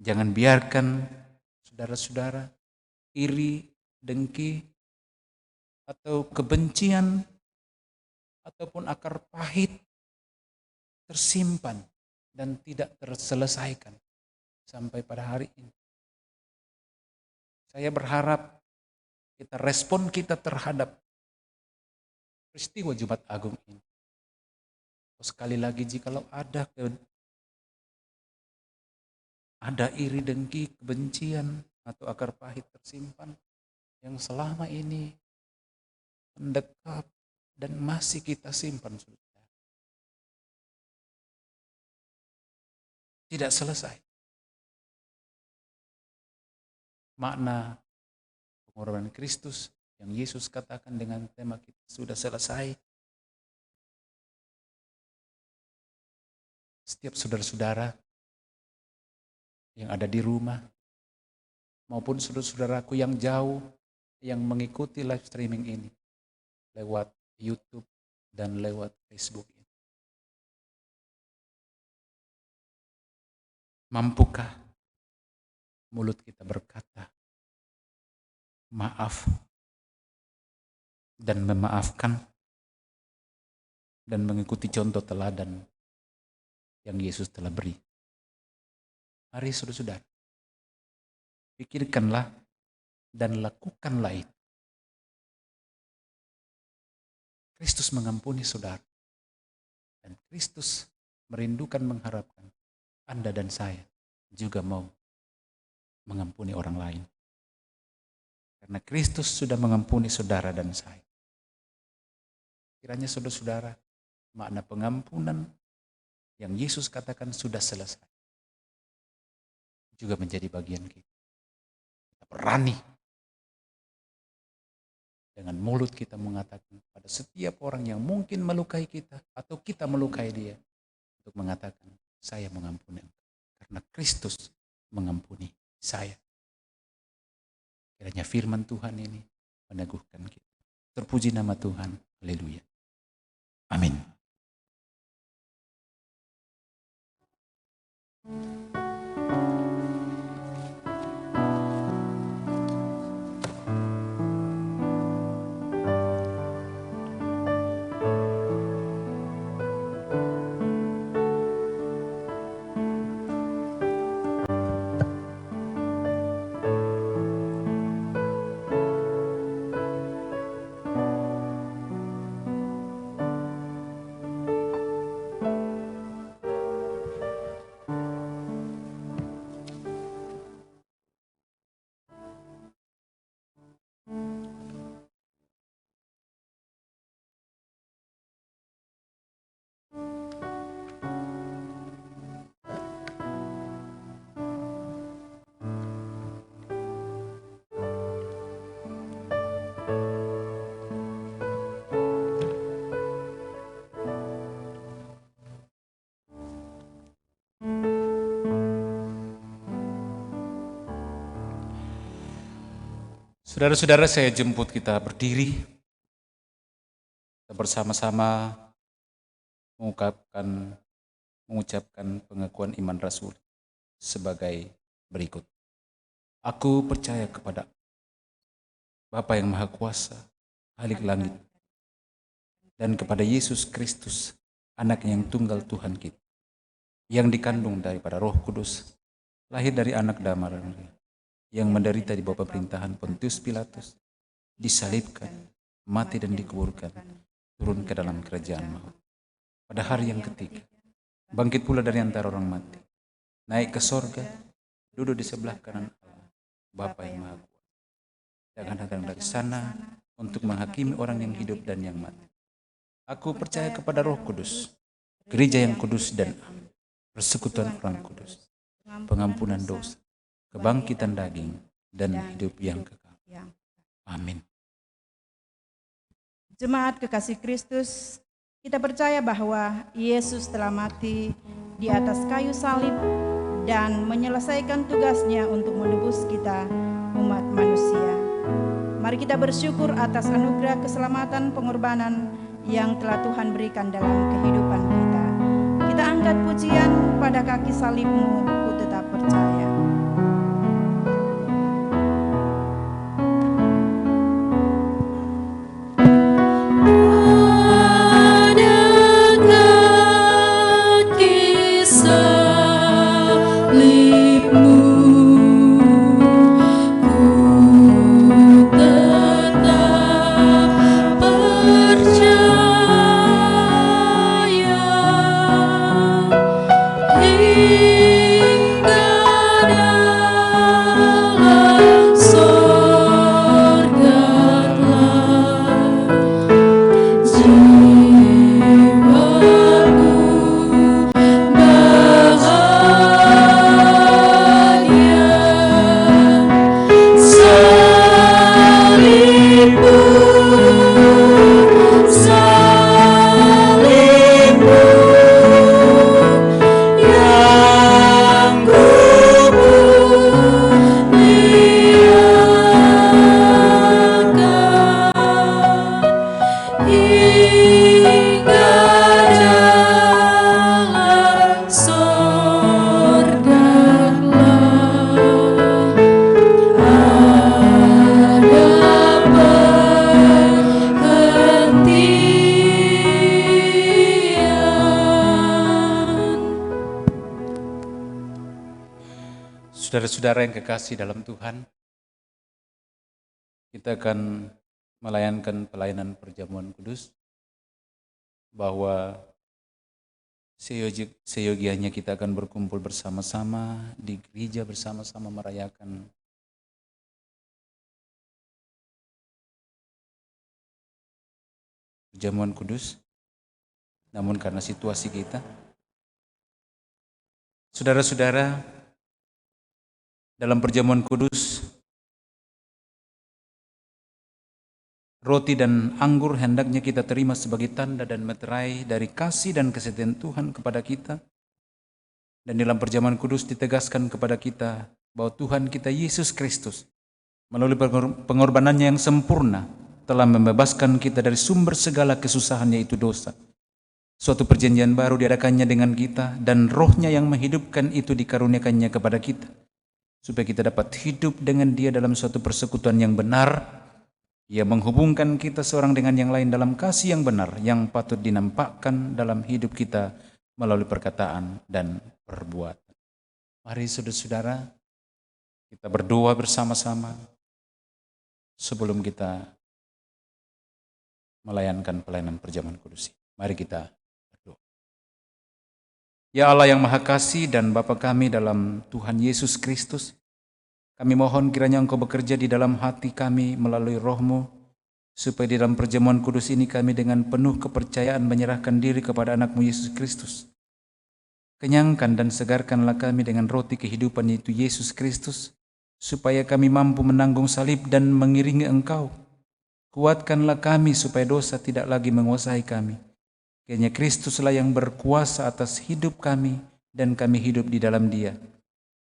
Jangan biarkan saudara-saudara iri, dengki, atau kebencian, ataupun akar pahit tersimpan dan tidak terselesaikan sampai pada hari ini. Saya berharap respon kita terhadap peristiwa Jumat Agung ini. Sekali lagi, jikalau ada iri, dengki, kebencian, atau akar pahit tersimpan yang selama ini mendekat dan masih kita simpan, saudara, tidak selesai. Makna pengorbanan Kristus yang Yesus katakan dengan tema kita sudah selesai. Setiap saudara-saudara yang ada di rumah maupun saudara-saudaraku yang jauh yang mengikuti live streaming ini lewat YouTube dan lewat Facebook ini. Mampukah mulut kita berkata maaf dan memaafkan dan mengikuti contoh teladan yang Yesus telah beri? Mari saudara-saudara, pikirkanlah dan lakukanlah itu. Kristus mengampuni saudara, dan Kristus merindukan mengharapkan Anda dan saya juga mau mengampuni orang lain. Karena Kristus sudah mengampuni saudara dan saya. Kiranya saudara-saudara, makna pengampunan yang Yesus katakan sudah selesai juga menjadi bagian kita. Kita berani dengan mulut kita mengatakan pada setiap orang yang mungkin melukai kita atau kita melukai dia, untuk mengatakan, saya mengampuni engkau karena Kristus mengampuni saya. Kiranya firman Tuhan ini meneguhkan kita. Terpuji nama Tuhan. Haleluya. Amin. Saudara-saudara, saya jemput kita berdiri. Kita bersama-sama mengucapkan pengakuan iman Rasul sebagai berikut. Aku percaya kepada Bapa yang Maha Kuasa, Khalik langit, dan kepada Yesus Kristus, Anak yang tunggal Tuhan kita, yang dikandung daripada Roh Kudus, lahir dari anak damar, yang menderita di bawah pemerintahan Pontius Pilatus, disalibkan, mati dan dikuburkan, turun ke dalam kerajaan maut. Pada hari yang ketiga, bangkit pula dari antara orang mati, naik ke sorga, duduk di sebelah kanan Allah, Bapa yang Maha Kuasa, dan akan datang dari sana untuk menghakimi orang yang hidup dan yang mati. Aku percaya kepada Roh Kudus, gereja yang kudus dan am, persekutuan orang kudus, pengampunan dosa, kebangkitan daging, dan hidup yang kekal. Amin. Jemaat kekasih Kristus, kita percaya bahwa Yesus telah mati di atas kayu salib dan menyelesaikan tugasnya untuk menebus kita, umat manusia. Mari kita bersyukur atas anugerah keselamatan pengorbanan yang telah Tuhan berikan dalam kehidupan kita. Kita angkat pujian pada kaki salib-Mu, ku tetap percaya. Saudara-saudara yang kekasih dalam Tuhan, kita akan melayankan pelayanan perjamuan kudus, bahwa seyogianya kita akan berkumpul bersama-sama di gereja, bersama-sama merayakan perjamuan kudus. Namun karena situasi kita, saudara-saudara, dalam perjamuan kudus, roti dan anggur hendaknya kita terima sebagai tanda dan meterai dari kasih dan kesetiaan Tuhan kepada kita. Dan dalam perjamuan kudus ditegaskan kepada kita bahwa Tuhan kita Yesus Kristus melalui pengorbanannya yang sempurna telah membebaskan kita dari sumber segala kesusahan, yaitu dosa. Suatu perjanjian baru diadakannya dengan kita, dan rohnya yang menghidupkan itu dikaruniakannya kepada kita, supaya kita dapat hidup dengan Dia dalam suatu persekutuan yang benar. Ia menghubungkan kita seorang dengan yang lain dalam kasih yang benar, yang patut dinampakkan dalam hidup kita melalui perkataan dan perbuatan. Mari saudara-saudara, kita berdoa bersama-sama sebelum kita melayankan pelayanan perjamuan kudus. Mari kita berdoa. Ya Allah yang Maha Kasih dan Bapa kami dalam Tuhan Yesus Kristus, kami mohon kiranya Engkau bekerja di dalam hati kami melalui Roh-Mu, supaya di dalam perjamuan kudus ini kami dengan penuh kepercayaan menyerahkan diri kepada anak-Mu Yesus Kristus. Kenyangkan dan segarkanlah kami dengan roti kehidupan, yaitu Yesus Kristus, supaya kami mampu menanggung salib dan mengiringi Engkau. Kuatkanlah kami supaya dosa tidak lagi menguasai kami. Kiranya Kristuslah yang berkuasa atas hidup kami dan kami hidup di dalam Dia.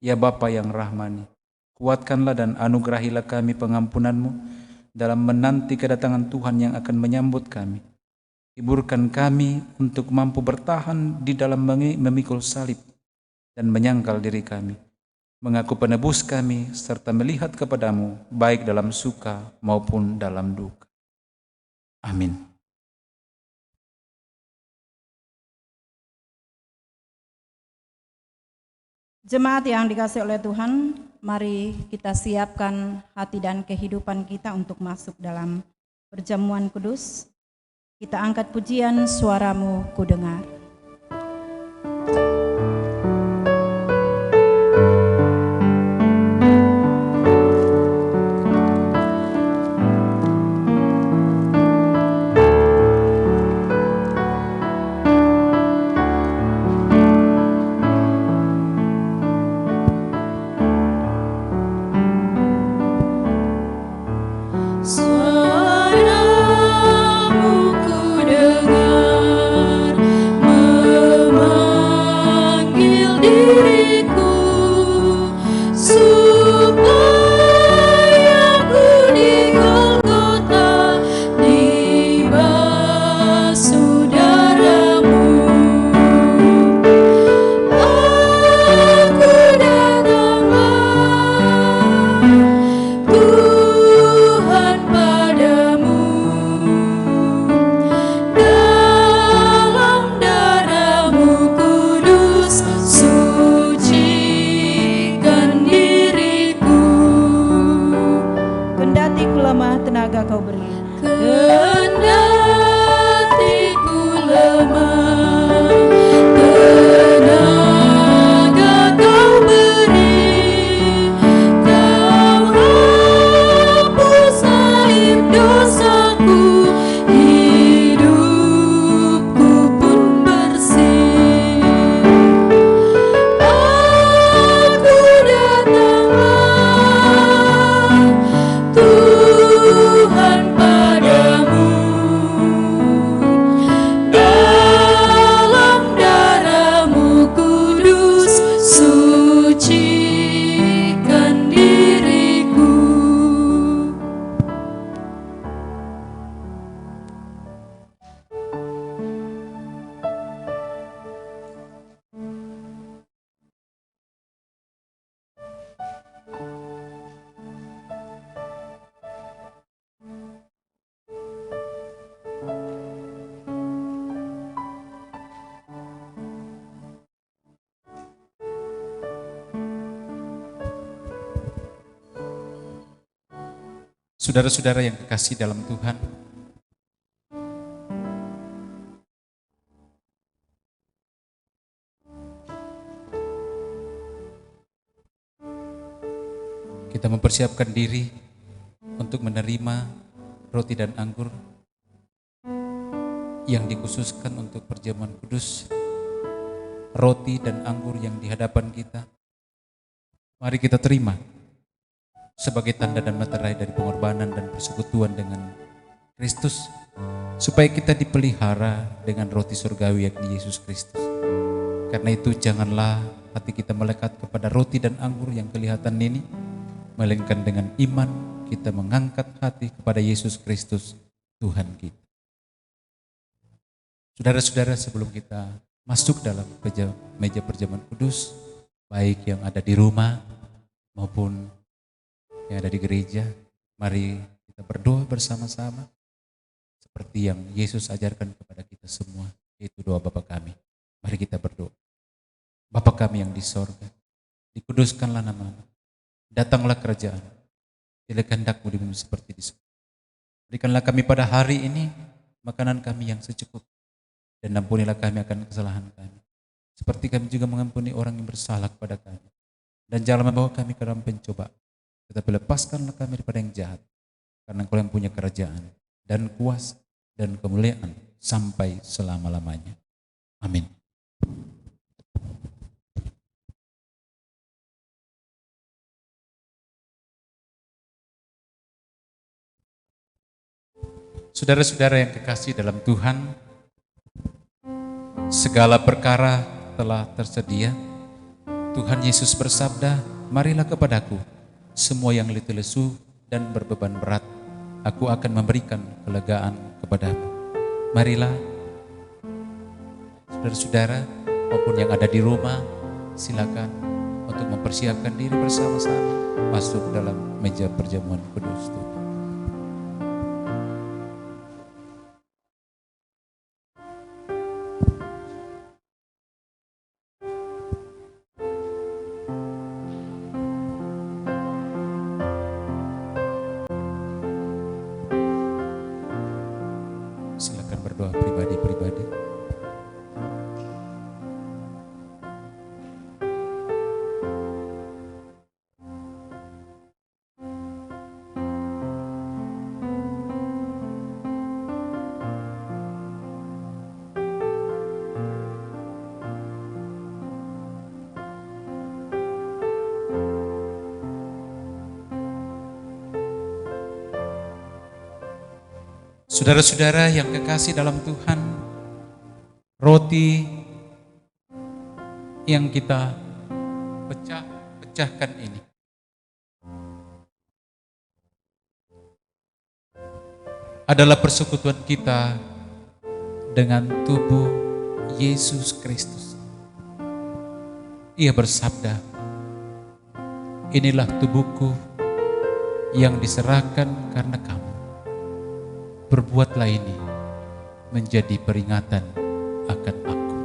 Ya Bapa yang rahmani, kuatkanlah dan anugerahilah kami pengampunan-Mu dalam menanti kedatangan Tuhan yang akan menyambut kami. Hiburkan kami untuk mampu bertahan di dalam memikul salib dan menyangkal diri kami, mengaku penebus kami, serta melihat kepadamu baik dalam suka maupun dalam duka. Amin. Jemaat yang dikasihi oleh Tuhan, mari kita siapkan hati dan kehidupan kita untuk masuk dalam perjamuan kudus. Kita angkat pujian Suaramu Ku Dengar. Suaramu ku dengar, Tuhan padamu. Saudara-saudara yang kekasih dalam Tuhan, kita mempersiapkan diri untuk menerima roti dan anggur yang dikhususkan untuk perjamuan kudus, roti dan anggur yang di hadapan kita. Mari kita terima sebagai tanda dan materai dari pengorbanan dan persekutuan dengan Kristus, supaya kita dipelihara dengan roti surgawi yakni Yesus Kristus. Karena itu janganlah hati kita melekat kepada roti dan anggur yang kelihatan ini, melainkan dengan iman kita mengangkat hati kepada Yesus Kristus Tuhan kita. Saudara-saudara, sebelum kita masuk dalam meja perjamuan kudus, baik yang ada di rumah maupun yang ada di gereja, mari kita berdoa bersama-sama seperti yang Yesus ajarkan kepada kita semua, yaitu doa Bapa kami. Mari kita berdoa. Bapa kami yang di sorga, dikuduskanlah nama-Mu, datanglah kerajaan, jadilah kehendak-Mu di bumi seperti di surga. Berikanlah kami pada hari ini makanan kami yang secukupnya, dan ampunilah kami akan kesalahan kami, seperti kami juga mengampuni orang yang bersalah kepada kami. Dan janganlah membawa kami ke dalam pencobaan, tetapi lepaskanlah kami daripada yang jahat, karena Engkau yang punya kerajaan dan kuasa dan kemuliaan sampai selama-lamanya. Amin. Saudara-saudara yang kekasih dalam Tuhan, segala perkara telah tersedia. Tuhan Yesus bersabda, marilah kepadaku semua yang letih lesu dan berbeban berat, aku akan memberikan kelegaan kepadamu. Marilah saudara-saudara maupun yang ada di rumah, silakan untuk mempersiapkan diri bersama-sama masuk dalam meja perjamuan kudus Tuhan. Silakan berdoa pribadi-pribadi. Saudara-saudara yang kekasih dalam Tuhan, roti yang kita pecahkan ini adalah persekutuan kita dengan tubuh Yesus Kristus. Ia bersabda, inilah tubuhku yang diserahkan karena kamu. Berbuatlah ini menjadi peringatan akan aku.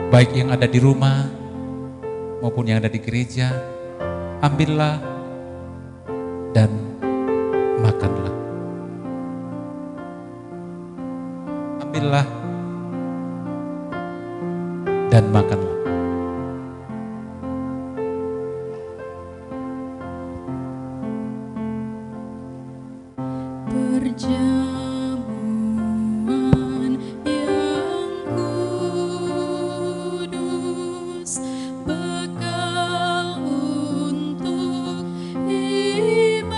Baik yang ada di rumah maupun yang ada di gereja, ambillah dan makanlah. Ambillah dan makanlah. Perjamuan yang kudus, bekal untuk iman,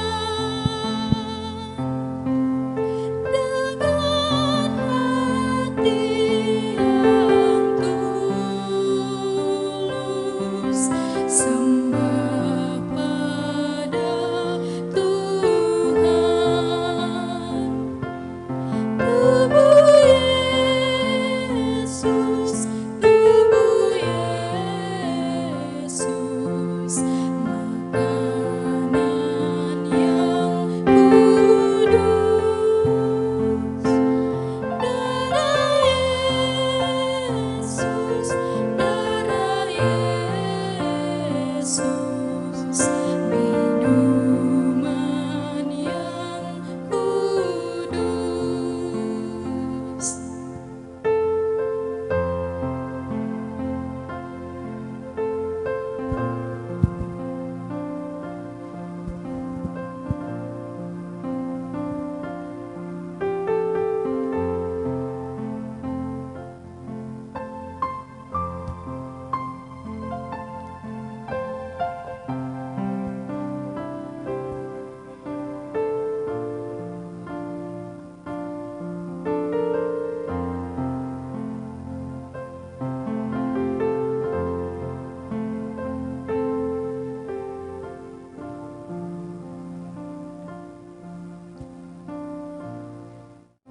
dengan hati yang tulus, sembah pada Tuhan. Tubuh Yesus, makanan yang kudus, darah Yesus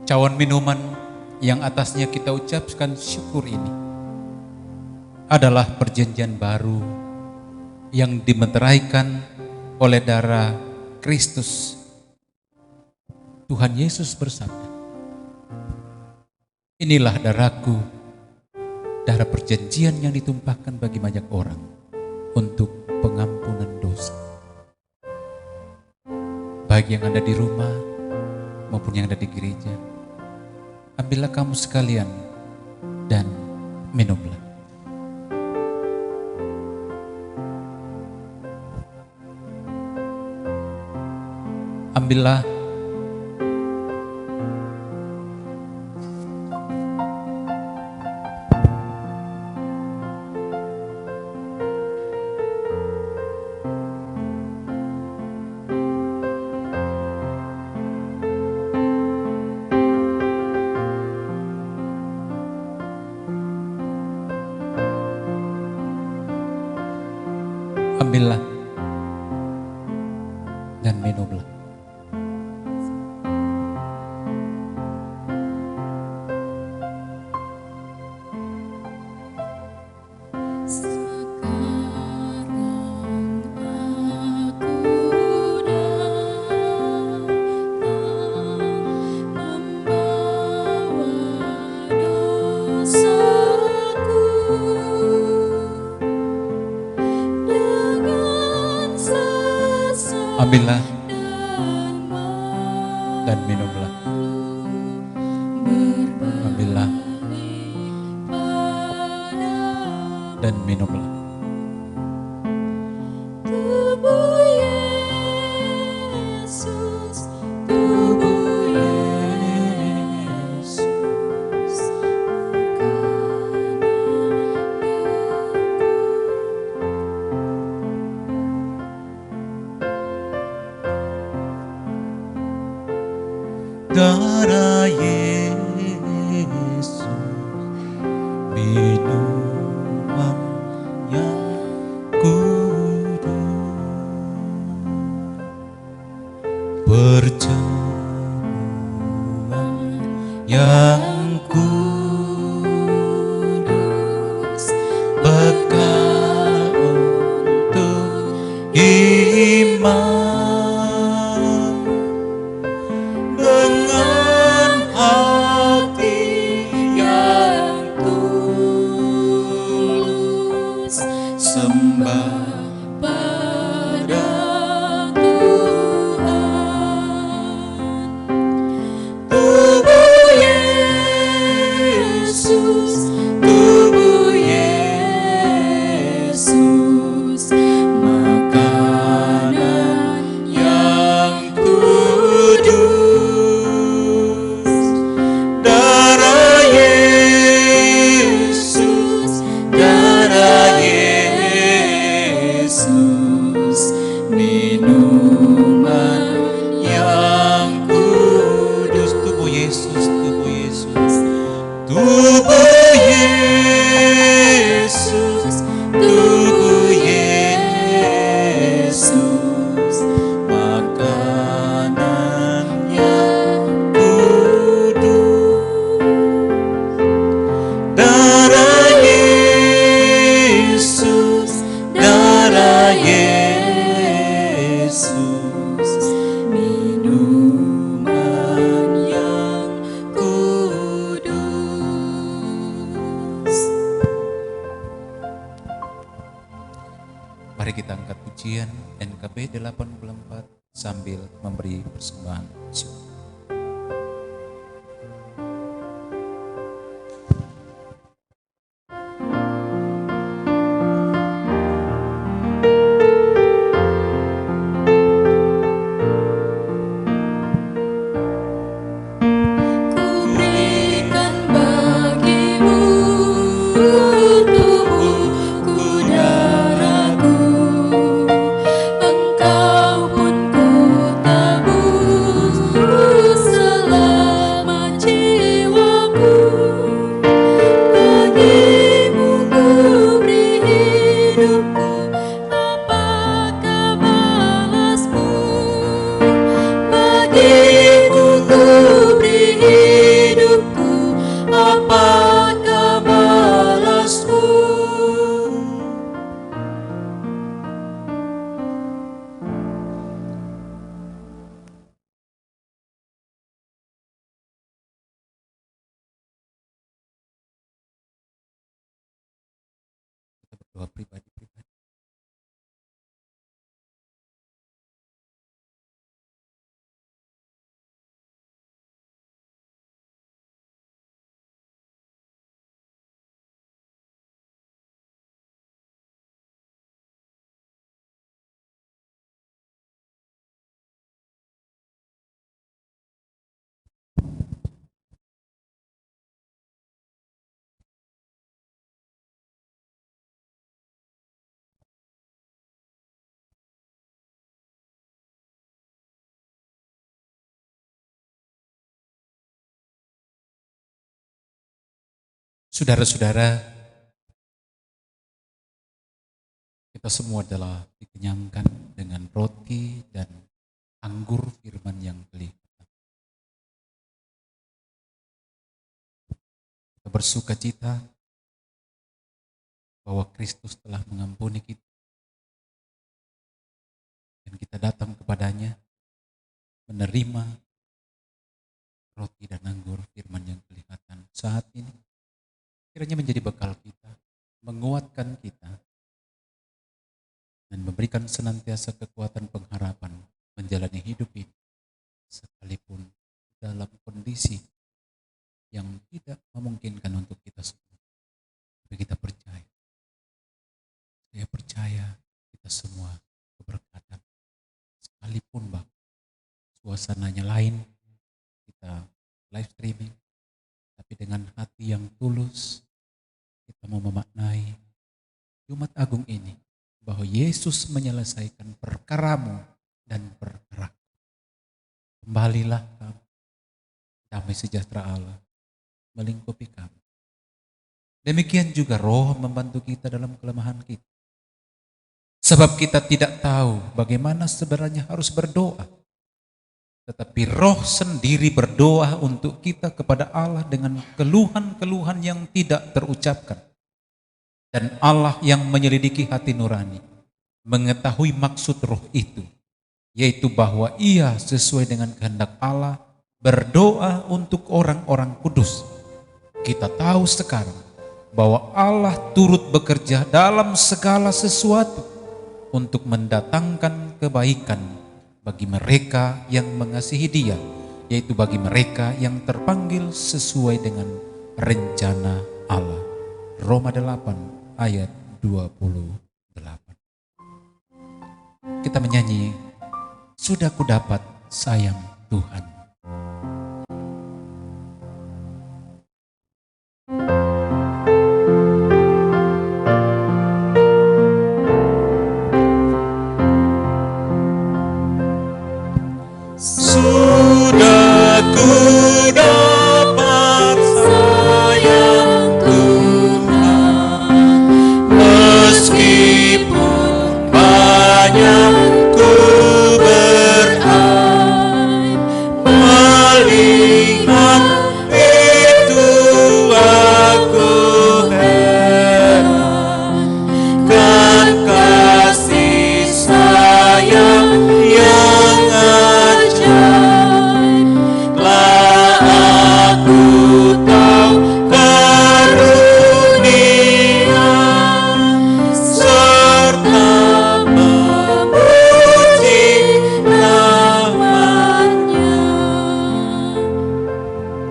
cawan minuman yang atasnya kita ucapkan syukur ini adalah perjanjian baru yang dimeteraikan oleh darah Kristus. Tuhan Yesus bersabda, inilah darahku, darah perjanjian yang ditumpahkan bagi banyak orang untuk pengampunan dosa. Bagi yang ada di rumah maupun yang ada di gereja, ambillah kamu sekalian dan minumlah. Ambillah ambillah dan minumlah. Ambillah dan minumlah. Ambillah dan minumlah. Tubuh Yesus, tubuh Yesus, Darah Yesus, minuman yang kudus, perjamuan yang kudus, bekal untuk iman. Sembah pada Tuhan. Tubuh Yesus, tubuh Yesus, makanan yang kudus. Darah Yesus, darah Yesus, minuman yang kudus. Tubuh Yesus, tubuh Yesus, Tubuh Yesus, tubuh Yesus, makanan yang kudus. darah Yesus, Darah Yesus, minuman yang kudus. Mari kita angkat pujian NKB 84 sambil memberi persembahan syukur. Kuberikan bagimu tubuhku, darahku, engkau pun ku tabur. doa pribadi-pribadi. Saudara-saudara, kita semua adalah dikenyangkan dengan roti dan anggur firman yang kelihatan. Kita bersuka cita bahwa Kristus telah mengampuni kita dan kita datang kepadanya menerima roti dan anggur firman yang kelihatan saat ini. Kiranya menjadi bekal kita, menguatkan kita, dan memberikan senantiasa kekuatan pengharapan menjalani hidup ini, sekalipun dalam kondisi yang tidak memungkinkan untuk kita semua. Tapi kita percaya, saya percaya kita semua keberkatan. Sekalipun suasananya lain, kita live streaming, tapi dengan hati yang tulus, kita mau memaknai Jumat Agung ini, bahwa Yesus menyelesaikan perkaramu dan perkara. Kembalilah kamu, damai sejahtera Allah melingkupi kamu. Demikian juga Roh membantu kita dalam kelemahan kita. Sebab kita tidak tahu bagaimana sebenarnya harus berdoa. Tetapi Roh sendiri berdoa untuk kita kepada Allah dengan keluhan-keluhan yang tidak terucapkan. Dan Allah yang menyelidiki hati nurani mengetahui maksud Roh itu, yaitu bahwa ia sesuai dengan kehendak Allah berdoa untuk orang-orang kudus. Kita tahu sekarang bahwa Allah turut bekerja dalam segala sesuatu untuk mendatangkan kebaikan bagi mereka yang mengasihi Dia, yaitu bagi mereka yang terpanggil sesuai dengan rencana Allah. Roma 8 ayat 28. Kita menyanyi, sudah ku dapat sayang Tuhan. Sudah ku dapat sayang Tuhan, meskipun banyak ku beraib, melihat itu aku heran, kan kasih sayang yang ajaib, telah aku tahu karunia serta memuji namanya.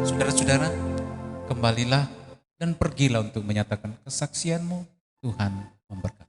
Saudara-saudara, kembalilah dan pergilah untuk menyatakan kesaksianmu. Tuhan memberkati.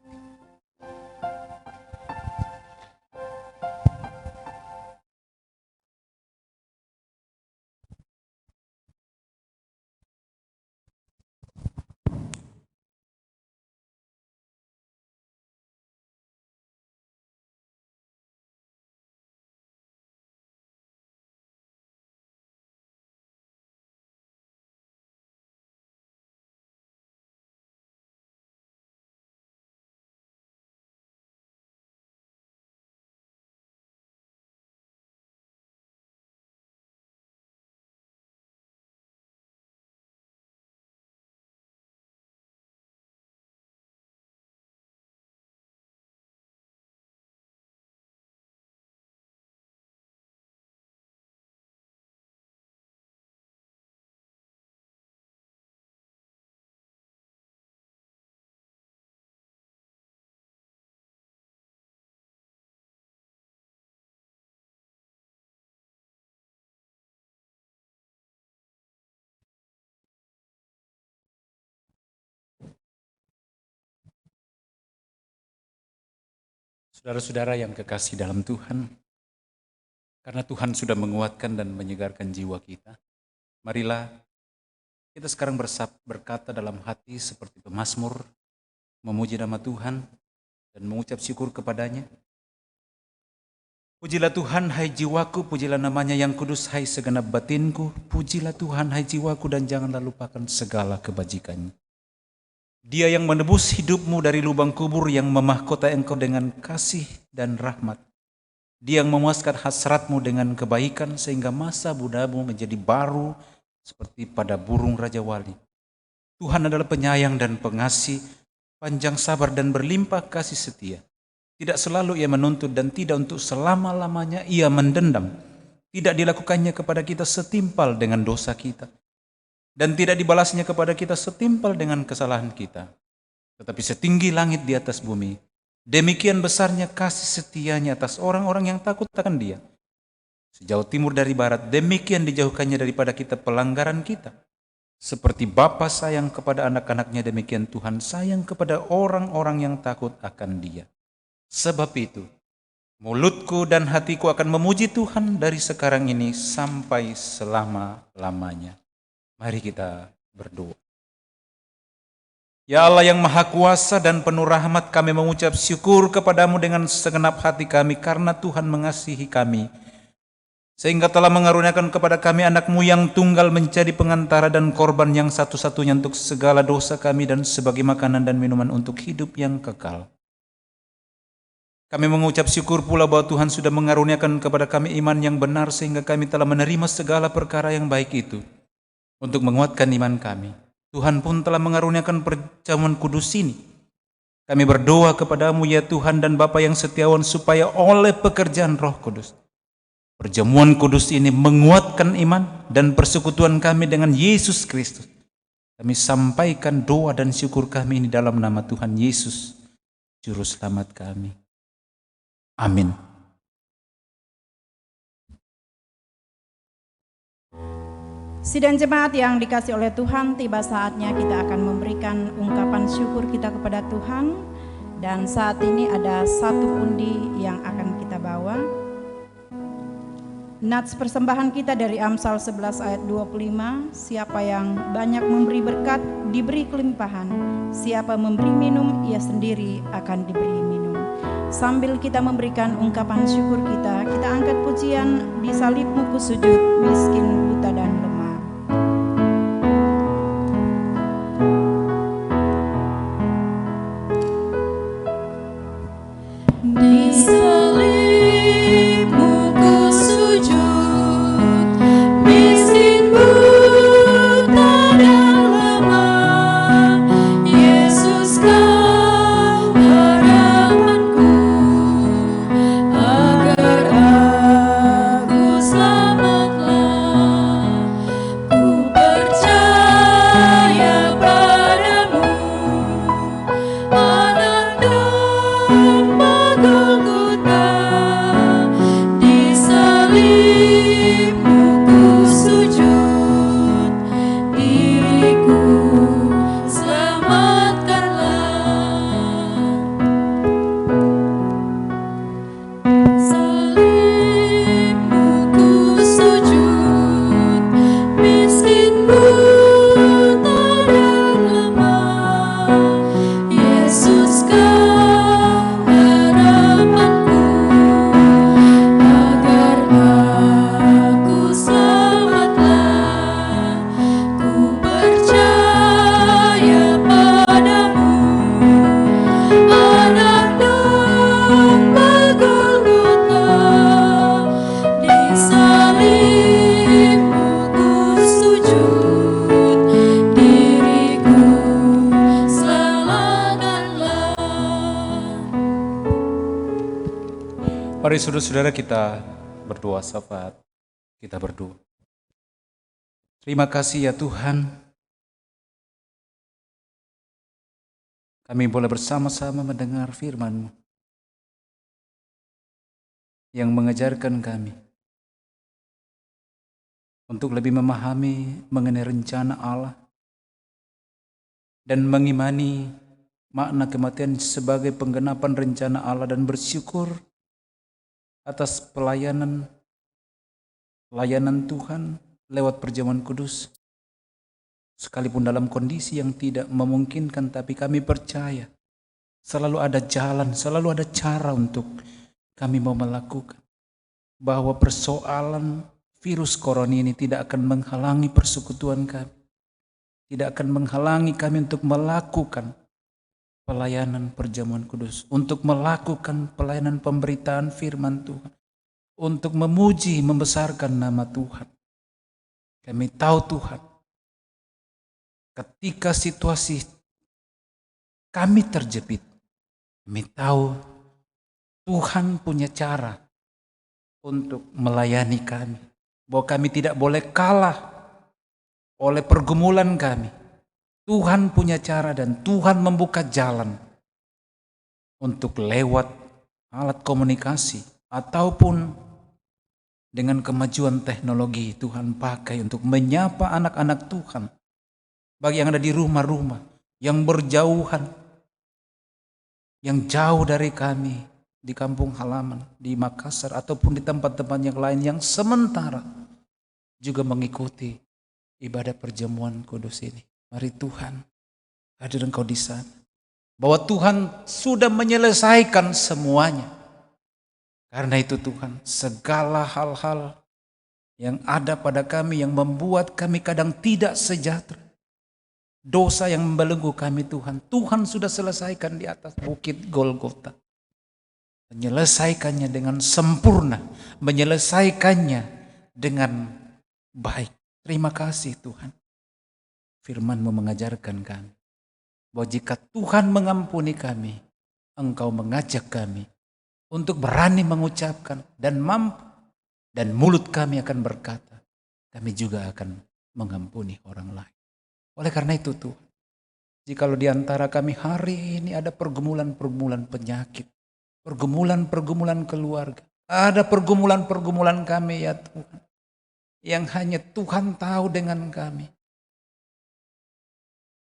Saudara-saudara yang kekasih dalam Tuhan, karena Tuhan sudah menguatkan dan menyegarkan jiwa kita, marilah kita sekarang berkata dalam hati seperti pemazmur, memuji nama Tuhan dan mengucap syukur kepadanya. Pujilah Tuhan, hai jiwaku, pujilah namanya yang kudus, hai segenap batinku. Pujilah Tuhan, hai jiwaku, dan janganlah lupakan segala kebajikannya. Dia yang menebus hidupmu dari lubang kubur, yang memahkotai engkau dengan kasih dan rahmat. Dia yang memuaskan hasratmu dengan kebaikan, sehingga masa mudamu menjadi baru seperti pada burung Raja Wali. Tuhan adalah penyayang dan pengasih, panjang sabar dan berlimpah kasih setia. Tidak selalu ia menuntut dan tidak untuk selama-lamanya ia mendendam. Tidak dilakukannya kepada kita setimpal dengan dosa kita. Dan tidak dibalasnya kepada kita setimpal dengan kesalahan kita. Tetapi setinggi langit di atas bumi, demikian besarnya kasih setianya atas orang-orang yang takut akan Dia. Sejauh timur dari barat, demikian dijauhkannya daripada kita pelanggaran kita. Seperti Bapa sayang kepada anak-anaknya, demikian Tuhan sayang kepada orang-orang yang takut akan Dia. Sebab itu, mulutku dan hatiku akan memuji Tuhan dari sekarang ini sampai selama-lamanya. Mari kita berdoa. Ya Allah yang Maha Kuasa dan penuh rahmat, kami mengucap syukur kepadamu dengan segenap hati kami karena Tuhan mengasihi kami, sehingga telah mengaruniakan kepada kami anak-Mu yang tunggal menjadi pengantara dan korban yang satu-satunya untuk segala dosa kami dan sebagai makanan dan minuman untuk hidup yang kekal. Kami mengucap syukur pula bahwa Tuhan sudah mengaruniakan kepada kami iman yang benar sehingga kami telah menerima segala perkara yang baik itu untuk menguatkan iman kami. Tuhan pun telah mengaruniakan perjamuan kudus ini. Kami berdoa kepadamu ya Tuhan dan Bapa yang setiawan supaya oleh pekerjaan Roh Kudus, perjamuan kudus ini menguatkan iman dan persekutuan kami dengan Yesus Kristus. Kami sampaikan doa dan syukur kami ini dalam nama Tuhan Yesus, Juru Selamat kami. Amin. Sidang jemaat yang dikasih oleh Tuhan, tiba saatnya kita akan memberikan ungkapan syukur kita kepada Tuhan. Dan saat ini ada satu undi yang akan kita bawa. Nats persembahan kita dari Amsal 11 ayat 25, siapa yang banyak memberi berkat, diberi kelimpahan. Siapa memberi minum, ia sendiri akan diberi minum. Sambil kita memberikan ungkapan syukur kita angkat pujian Di Salibmu Ku Sujud, miskin, buta, dan lemah. Di salibmu ku sujud, miskin, buta, dan lemah. Yesus Kau harapanku, agar aku selamatlah. Ku percaya padamu, anak domba Golgota. Di salibmu ku sujud, diriku selamatkanlah. Salibmu ku sujud, miskin, buta, dan lemah. Yesus Kau harapanku, agar aku selamatlah. Ku percaya padamu, anak domba Golgota. Di salibmu ku sujud, diriku selamatkanlah. Mari saudara-saudara kita berdoa syafaat. Kita berdoa. Terima kasih ya Tuhan, kami boleh bersama-sama mendengar firman-Mu yang mengajarkan kami untuk lebih memahami mengenai rencana Allah dan mengimani makna kematian sebagai penggenapan rencana Allah dan bersyukur atas pelayanan Tuhan lewat perjamuan kudus. Sekalipun dalam kondisi yang tidak memungkinkan, tapi kami percaya selalu ada jalan, selalu ada cara untuk kami mau melakukan. Bahwa persoalan virus corona ini tidak akan menghalangi persekutuan kami. Tidak akan menghalangi kami untuk melakukan pelayanan perjamuan kudus. Untuk melakukan pelayanan pemberitaan firman Tuhan. Untuk memuji, membesarkan nama Tuhan. Kami tahu Tuhan, ketika situasi kami terjepit, kami tahu Tuhan punya cara untuk melayani kami. Bahwa kami tidak boleh kalah oleh pergumulan kami. Tuhan punya cara dan Tuhan membuka jalan untuk lewat alat komunikasi ataupun dengan kemajuan teknologi Tuhan pakai untuk menyapa anak-anak Tuhan. Bagi yang ada di rumah-rumah, yang berjauhan, yang jauh dari kami, di kampung halaman, di Makassar, ataupun di tempat-tempat yang lain yang sementara juga mengikuti ibadah perjamuan kudus ini. Mari Tuhan, hadir Engkau di sana. Bahwa Tuhan sudah menyelesaikan semuanya. Karena itu Tuhan, segala hal-hal yang ada pada kami yang membuat kami kadang tidak sejahtera. Dosa yang membelenggu kami Tuhan, Tuhan sudah selesaikan di atas bukit Golgota. Menyelesaikannya dengan sempurna, menyelesaikannya dengan baik. Terima kasih Tuhan. Firman-Mu mengajarkan kami bahwa jika Tuhan mengampuni kami, Engkau mengajak kami untuk berani mengucapkan dan mampu, dan mulut kami akan berkata, kami juga akan mengampuni orang lain. Oleh karena itu Tuhan, jikalau di antara kami hari ini ada pergumulan-pergumulan penyakit, pergumulan-pergumulan keluarga, ada pergumulan-pergumulan kami ya Tuhan, yang hanya Tuhan tahu dengan kami,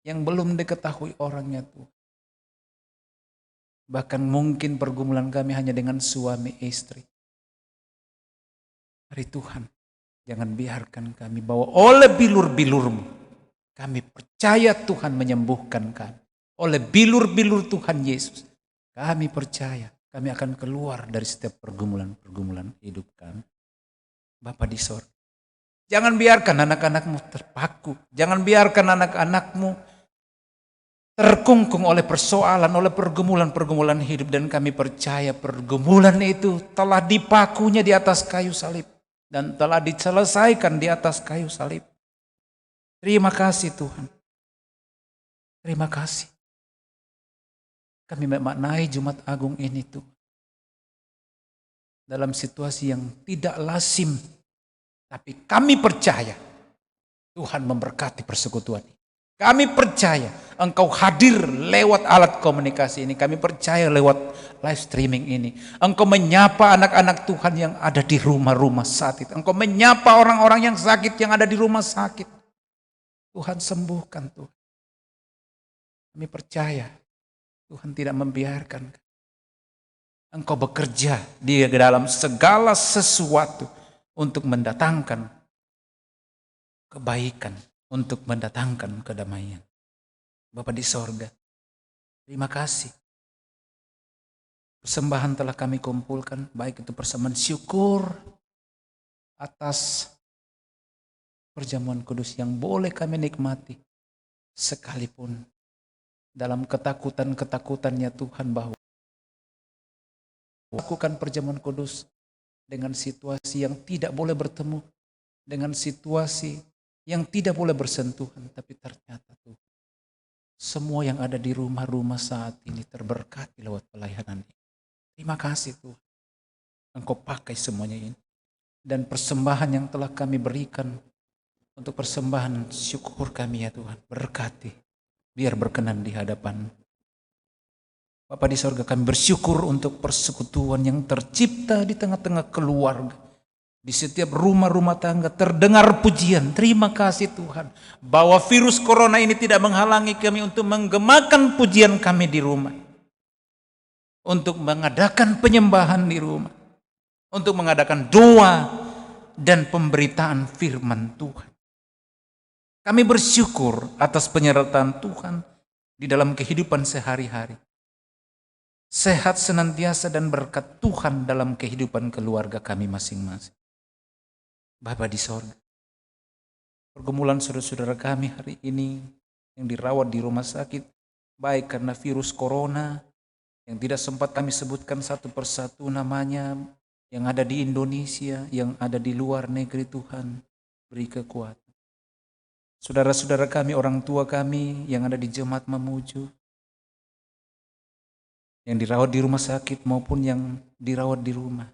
yang belum diketahui orangnya Tuhan. Bahkan mungkin pergumulan kami hanya dengan suami istri. Hari Tuhan, jangan biarkan kami bawa oleh bilur-bilur-Mu. Kami percaya Tuhan menyembuhkan kami. Oleh bilur-bilur Tuhan Yesus, kami percaya kami akan keluar dari setiap pergumulan-pergumulan hidup kami. Bapa di sorga, jangan biarkan anak-anak-Mu terpaku. Jangan biarkan anak-anak-Mu terkungkung oleh persoalan, oleh pergumulan-pergumulan hidup. Dan kami percaya pergumulan itu telah dipakunya di atas kayu salib. Dan telah diselesaikan di atas kayu salib. Terima kasih Tuhan. Terima kasih. Kami memaknai Jumat Agung ini Tuhan. Dalam situasi yang tidak lazim. Tapi kami percaya Tuhan memberkati persekutuan ini. Kami percaya Engkau hadir lewat alat komunikasi ini. Kami percaya lewat live streaming ini. Engkau menyapa anak-anak Tuhan yang ada di rumah-rumah saat itu. Engkau menyapa orang-orang yang sakit yang ada di rumah sakit. Tuhan sembuhkan Tuhan. Kami percaya Tuhan tidak membiarkan. Engkau bekerja di dalam segala sesuatu untuk mendatangkan kebaikan, untuk mendatangkan kedamaian. Bapa di sorga, terima kasih. Persembahan telah kami kumpulkan, baik itu persembahan syukur atas perjamuan kudus yang boleh kami nikmati, sekalipun dalam ketakutan-ketakutannya Tuhan bahwa lakukan perjamuan kudus dengan situasi yang tidak boleh bertemu, dengan situasi yang tidak boleh bersentuhan. Tapi ternyata Tuhan, semua yang ada di rumah-rumah saat ini terberkati lewat pelayanan ini. Terima kasih Tuhan, Engkau pakai semuanya ini. Dan persembahan yang telah kami berikan untuk persembahan syukur kami ya Tuhan, berkati, biar berkenan di hadapan Bapa di sorga. Kami bersyukur untuk persekutuan yang tercipta di tengah-tengah keluarga. Di setiap rumah-rumah tangga terdengar pujian. Terima kasih Tuhan, bahwa virus corona ini tidak menghalangi kami untuk menggemakan pujian kami di rumah, untuk mengadakan penyembahan di rumah, untuk mengadakan doa dan pemberitaan firman Tuhan. Kami bersyukur atas penyertaan Tuhan di dalam kehidupan sehari-hari. Sehat senantiasa dan berkat Tuhan dalam kehidupan keluarga kami masing-masing. Bapa di sorga, pergumulan saudara-saudara kami hari ini yang dirawat di rumah sakit, baik karena virus corona yang tidak sempat kami sebutkan satu persatu namanya, yang ada di Indonesia, yang ada di luar negeri, Tuhan beri kekuatan. Saudara-saudara kami, orang tua kami yang ada di Jemaat Mamuju, yang dirawat di rumah sakit maupun yang dirawat di rumah,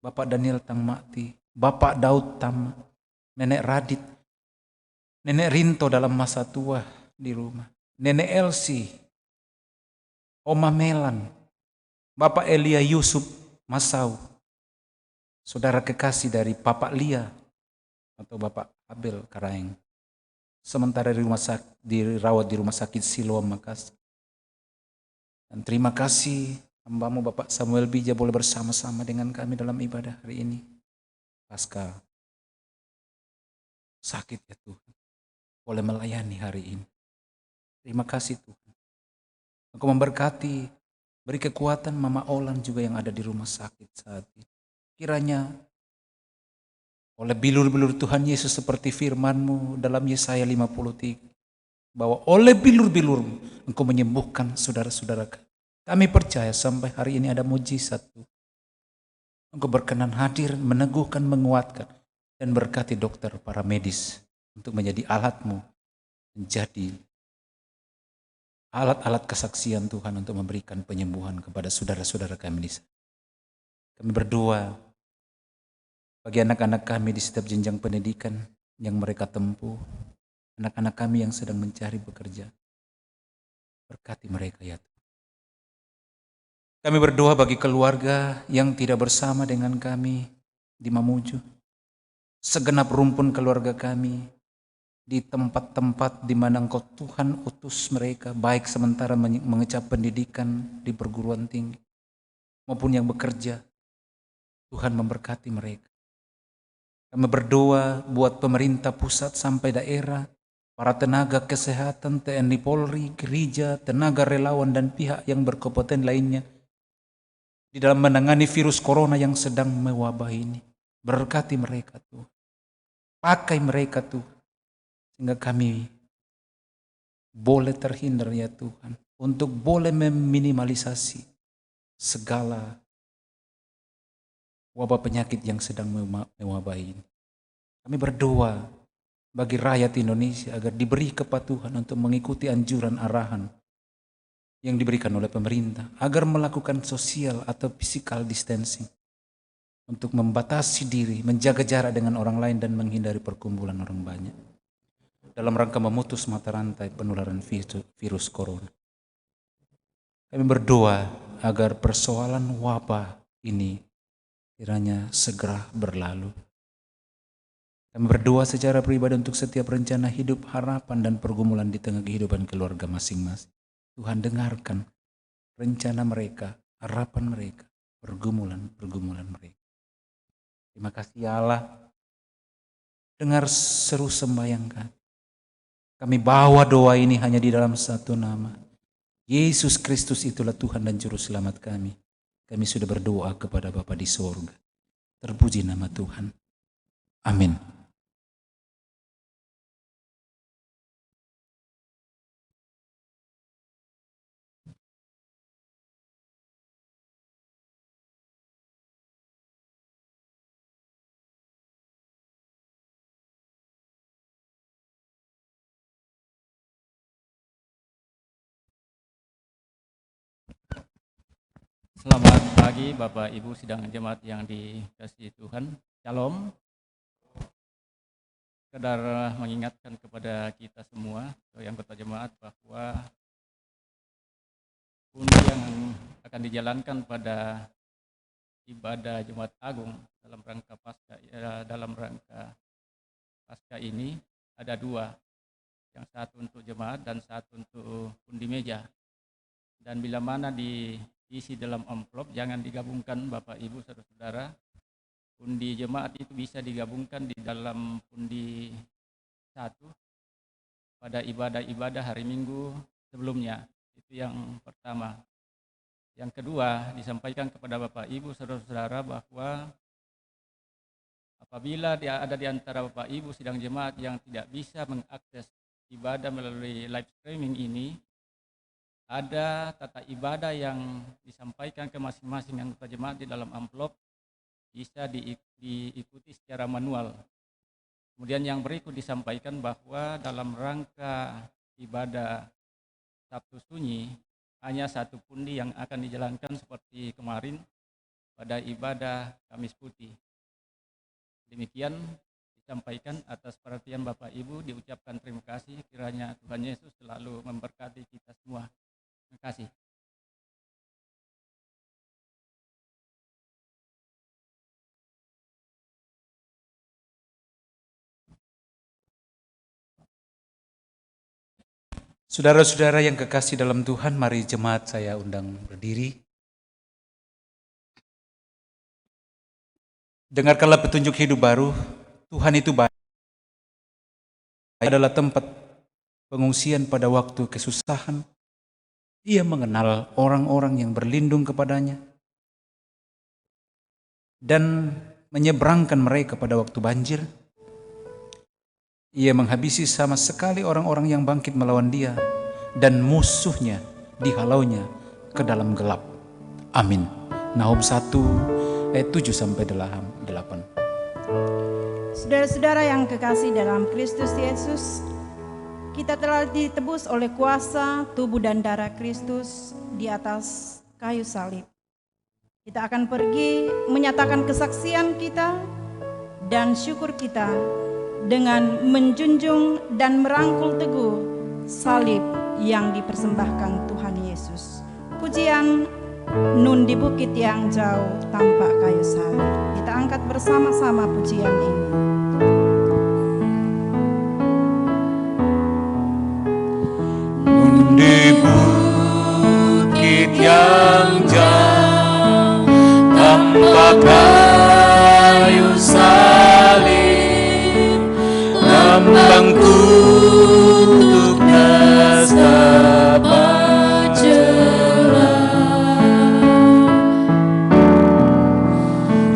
Bapak Daniel Tangmakti, Bapak Daud Tam, Nenek Radit, Nenek Rinto dalam masa tua di rumah, Nenek Elsie, Oma Melan, Bapak Elia Yusuf Masau, saudara kekasih dari Bapak Lia atau Bapak Abel Karaeng, sementara dirawat di rumah sakit Siloam Makassar. Dan terima kasih hambamu Bapak Samuel Bija boleh bersama-sama dengan kami dalam ibadah hari ini. Pasca sakit ya Tuhan, boleh melayani hari ini. Terima kasih Tuhan. Engkau memberkati, beri kekuatan Mama Olan juga yang ada di rumah sakit saat ini. Kiranya oleh bilur-bilur Tuhan Yesus seperti firman-Mu dalam Yesaya 53, bahwa oleh bilur-bilur-Mu Engkau menyembuhkan saudara-saudara kami. Kami percaya sampai hari ini ada mujizat Tuhan. Engkau berkenan hadir, meneguhkan, menguatkan, dan berkati dokter, para medis untuk menjadi alat-Mu, menjadi alat-alat kesaksian Tuhan untuk memberikan penyembuhan kepada saudara-saudara kami di sana. Kami berdoa bagi anak-anak kami di setiap jenjang pendidikan yang mereka tempuh, anak-anak kami yang sedang mencari pekerjaan. Berkati mereka ya Tuhan. Kami berdoa bagi keluarga yang tidak bersama dengan kami di Mamuju, segenap rumpun keluarga kami di tempat-tempat di mana Engkau Tuhan utus mereka, baik sementara mengecap pendidikan di perguruan tinggi maupun yang bekerja. Tuhan memberkati mereka. Kami berdoa buat pemerintah pusat sampai daerah, para tenaga kesehatan, TNI Polri, gereja, tenaga relawan dan pihak yang berkompeten lainnya di dalam menangani virus corona yang sedang mewabah ini. Berkati mereka Tuhan. Pakai mereka Tuhan, sehingga kami boleh terhindar ya Tuhan, untuk boleh meminimalisasi segala wabah penyakit yang sedang mewabah ini. Kami berdoa bagi rakyat Indonesia agar diberi kepatuhan untuk mengikuti anjuran arahan yang diberikan oleh pemerintah, agar melakukan social atau physical distancing untuk membatasi diri, menjaga jarak dengan orang lain dan menghindari perkumpulan orang banyak dalam rangka memutus mata rantai penularan virus corona. Kami berdoa agar persoalan wabah ini kiranya segera berlalu. Kami berdoa secara pribadi untuk setiap rencana hidup, harapan dan pergumulan di tengah kehidupan keluarga masing-masing. Tuhan dengarkan rencana mereka, harapan mereka, pergumulan mereka. Terima kasih ya Allah. Dengar seru sembahyang kami. Kami bawa doa ini hanya di dalam satu nama. Yesus Kristus itulah Tuhan dan Juru Selamat kami. Kami sudah berdoa kepada Bapa di sorga. Terpuji nama Tuhan. Amin. Selamat pagi Bapak Ibu sidang jemaat yang dikasihi Tuhan. Shalom. Sekedar mengingatkan kepada kita semua yang anggota jemaat bahwa undi yang akan dijalankan pada ibadah Jumat Agung dalam rangka Paskah ini ada dua, yang satu untuk jemaat dan satu untuk pundi meja. Dan bila mana diisi dalam amplop, jangan digabungkan Bapak Ibu saudara-saudara. Pundi jemaat itu bisa digabungkan di dalam pundi satu pada ibadah-ibadah hari Minggu sebelumnya. Itu yang pertama. Yang kedua, disampaikan kepada Bapak Ibu saudara-saudara bahwa apabila ada di antara Bapak Ibu sidang jemaat yang tidak bisa mengakses ibadah melalui live streaming ini, ada tata ibadah yang disampaikan ke masing-masing anggota jemaat di dalam amplop, bisa diikuti secara manual. Kemudian yang berikut disampaikan bahwa dalam rangka ibadah Sabtu Sunyi, hanya satu pundi yang akan dijalankan seperti kemarin pada ibadah Kamis Putih. Demikian disampaikan atas perhatian Bapak Ibu, diucapkan terima kasih, kiranya Tuhan Yesus selalu memberkati kita semua. Terima kasih. Saudara-saudara yang kekasih dalam Tuhan, mari jemaat saya undang berdiri. Dengarkanlah petunjuk hidup baru. Tuhan itu baik. Adalah tempat pengungsian pada waktu kesusahan. Ia mengenal orang-orang yang berlindung kepadanya dan menyeberangkan mereka pada waktu banjir. Ia menghabisi sama sekali orang-orang yang bangkit melawan dia, dan musuhnya dihalaunya ke dalam gelap. Amin. Nahum 1 ayat 7-8. Saudara-saudara yang kekasih dalam Kristus Yesus, kita telah ditebus oleh kuasa tubuh dan darah Kristus di atas kayu salib. Kita akan pergi menyatakan kesaksian kita dan syukur kita dengan menjunjung dan merangkul teguh salib yang dipersembahkan Tuhan Yesus. Pujian Nun di bukit yang jauh tampak kayu salib. Kita angkat bersama-sama pujian ini. Nun di bukit yang jauh tampak kayu salib, lambang kutuk nestapa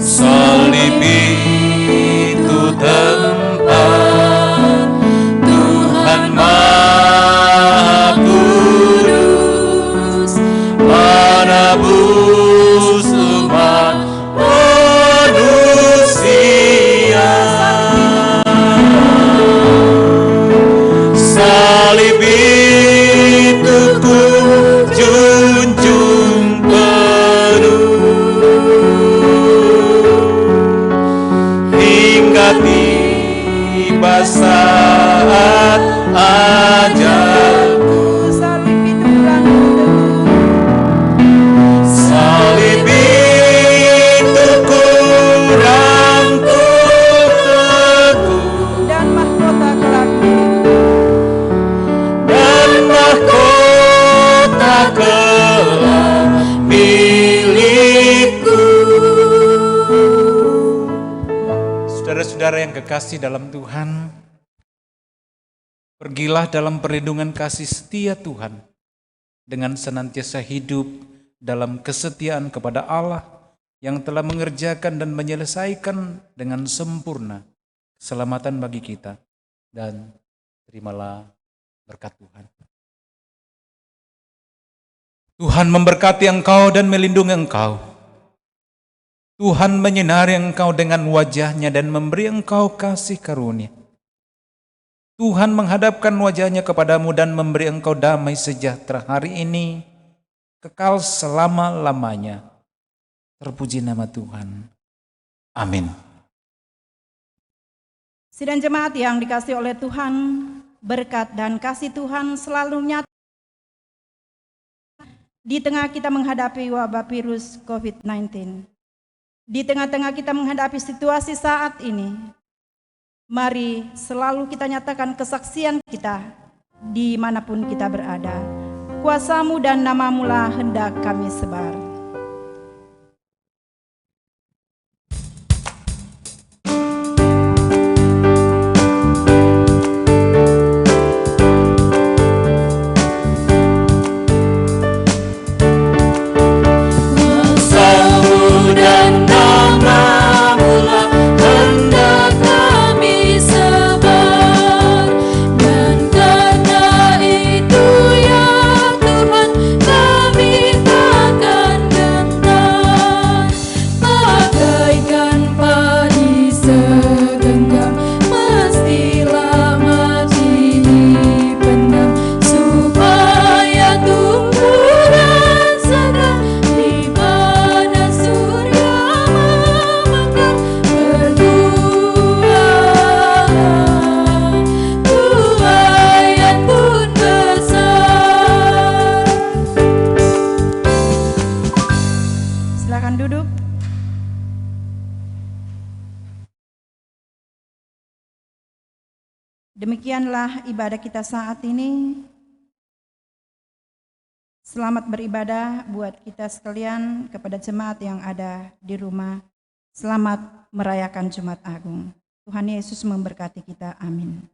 salib itu tempat Tuhan Maha Kudus menebus umat manusia. Salib itu ku junjung hingga tiba saat ajalku. Salib itu rangkul teguh. Salib itu ku rangkul teguh, Dan mahkota kelakku. dan mahkota kelak milikku. Saudara-saudara yang kekasih dalam Tuhan, pergilah dalam perlindungan kasih setia Tuhan dengan senantiasa hidup dalam kesetiaan kepada Allah yang telah mengerjakan dan menyelesaikan dengan sempurna keselamatan bagi kita, dan terimalah berkat Tuhan. Tuhan memberkati engkau dan melindungi engkau. Tuhan menyinari engkau dengan wajah-Nya dan memberi engkau kasih karunia. Tuhan menghadapkan wajah-Nya kepadamu dan memberi engkau damai sejahtera hari ini, kekal selama-lamanya. Terpuji nama Tuhan. Amin. Sidang jemaat yang dikasih oleh Tuhan, berkat dan kasih Tuhan selalu nyata di tengah kita menghadapi wabah virus COVID-19. Di tengah-tengah kita menghadapi situasi saat ini, mari selalu kita nyatakan kesaksian kita dimanapun kita berada. Kuasa-Mu dan nama-Mu lah hendak kami sebar. Kuasa-Mu dan nama-Mu lah hendak kami sebar, dan karena itu ya Tuhan kami takkan gentar. Bagaikan padi segenggam mestilah mati dipendam, supaya tumbuh dan segar di mana surga memekar. Berbuah buah yang pun besar. Silakan duduk. Demikianlah ibadah kita saat ini. Selamat beribadah buat kita sekalian, kepada jemaat yang ada di rumah. Selamat merayakan Jumat Agung. Tuhan Yesus memberkati kita. Amin.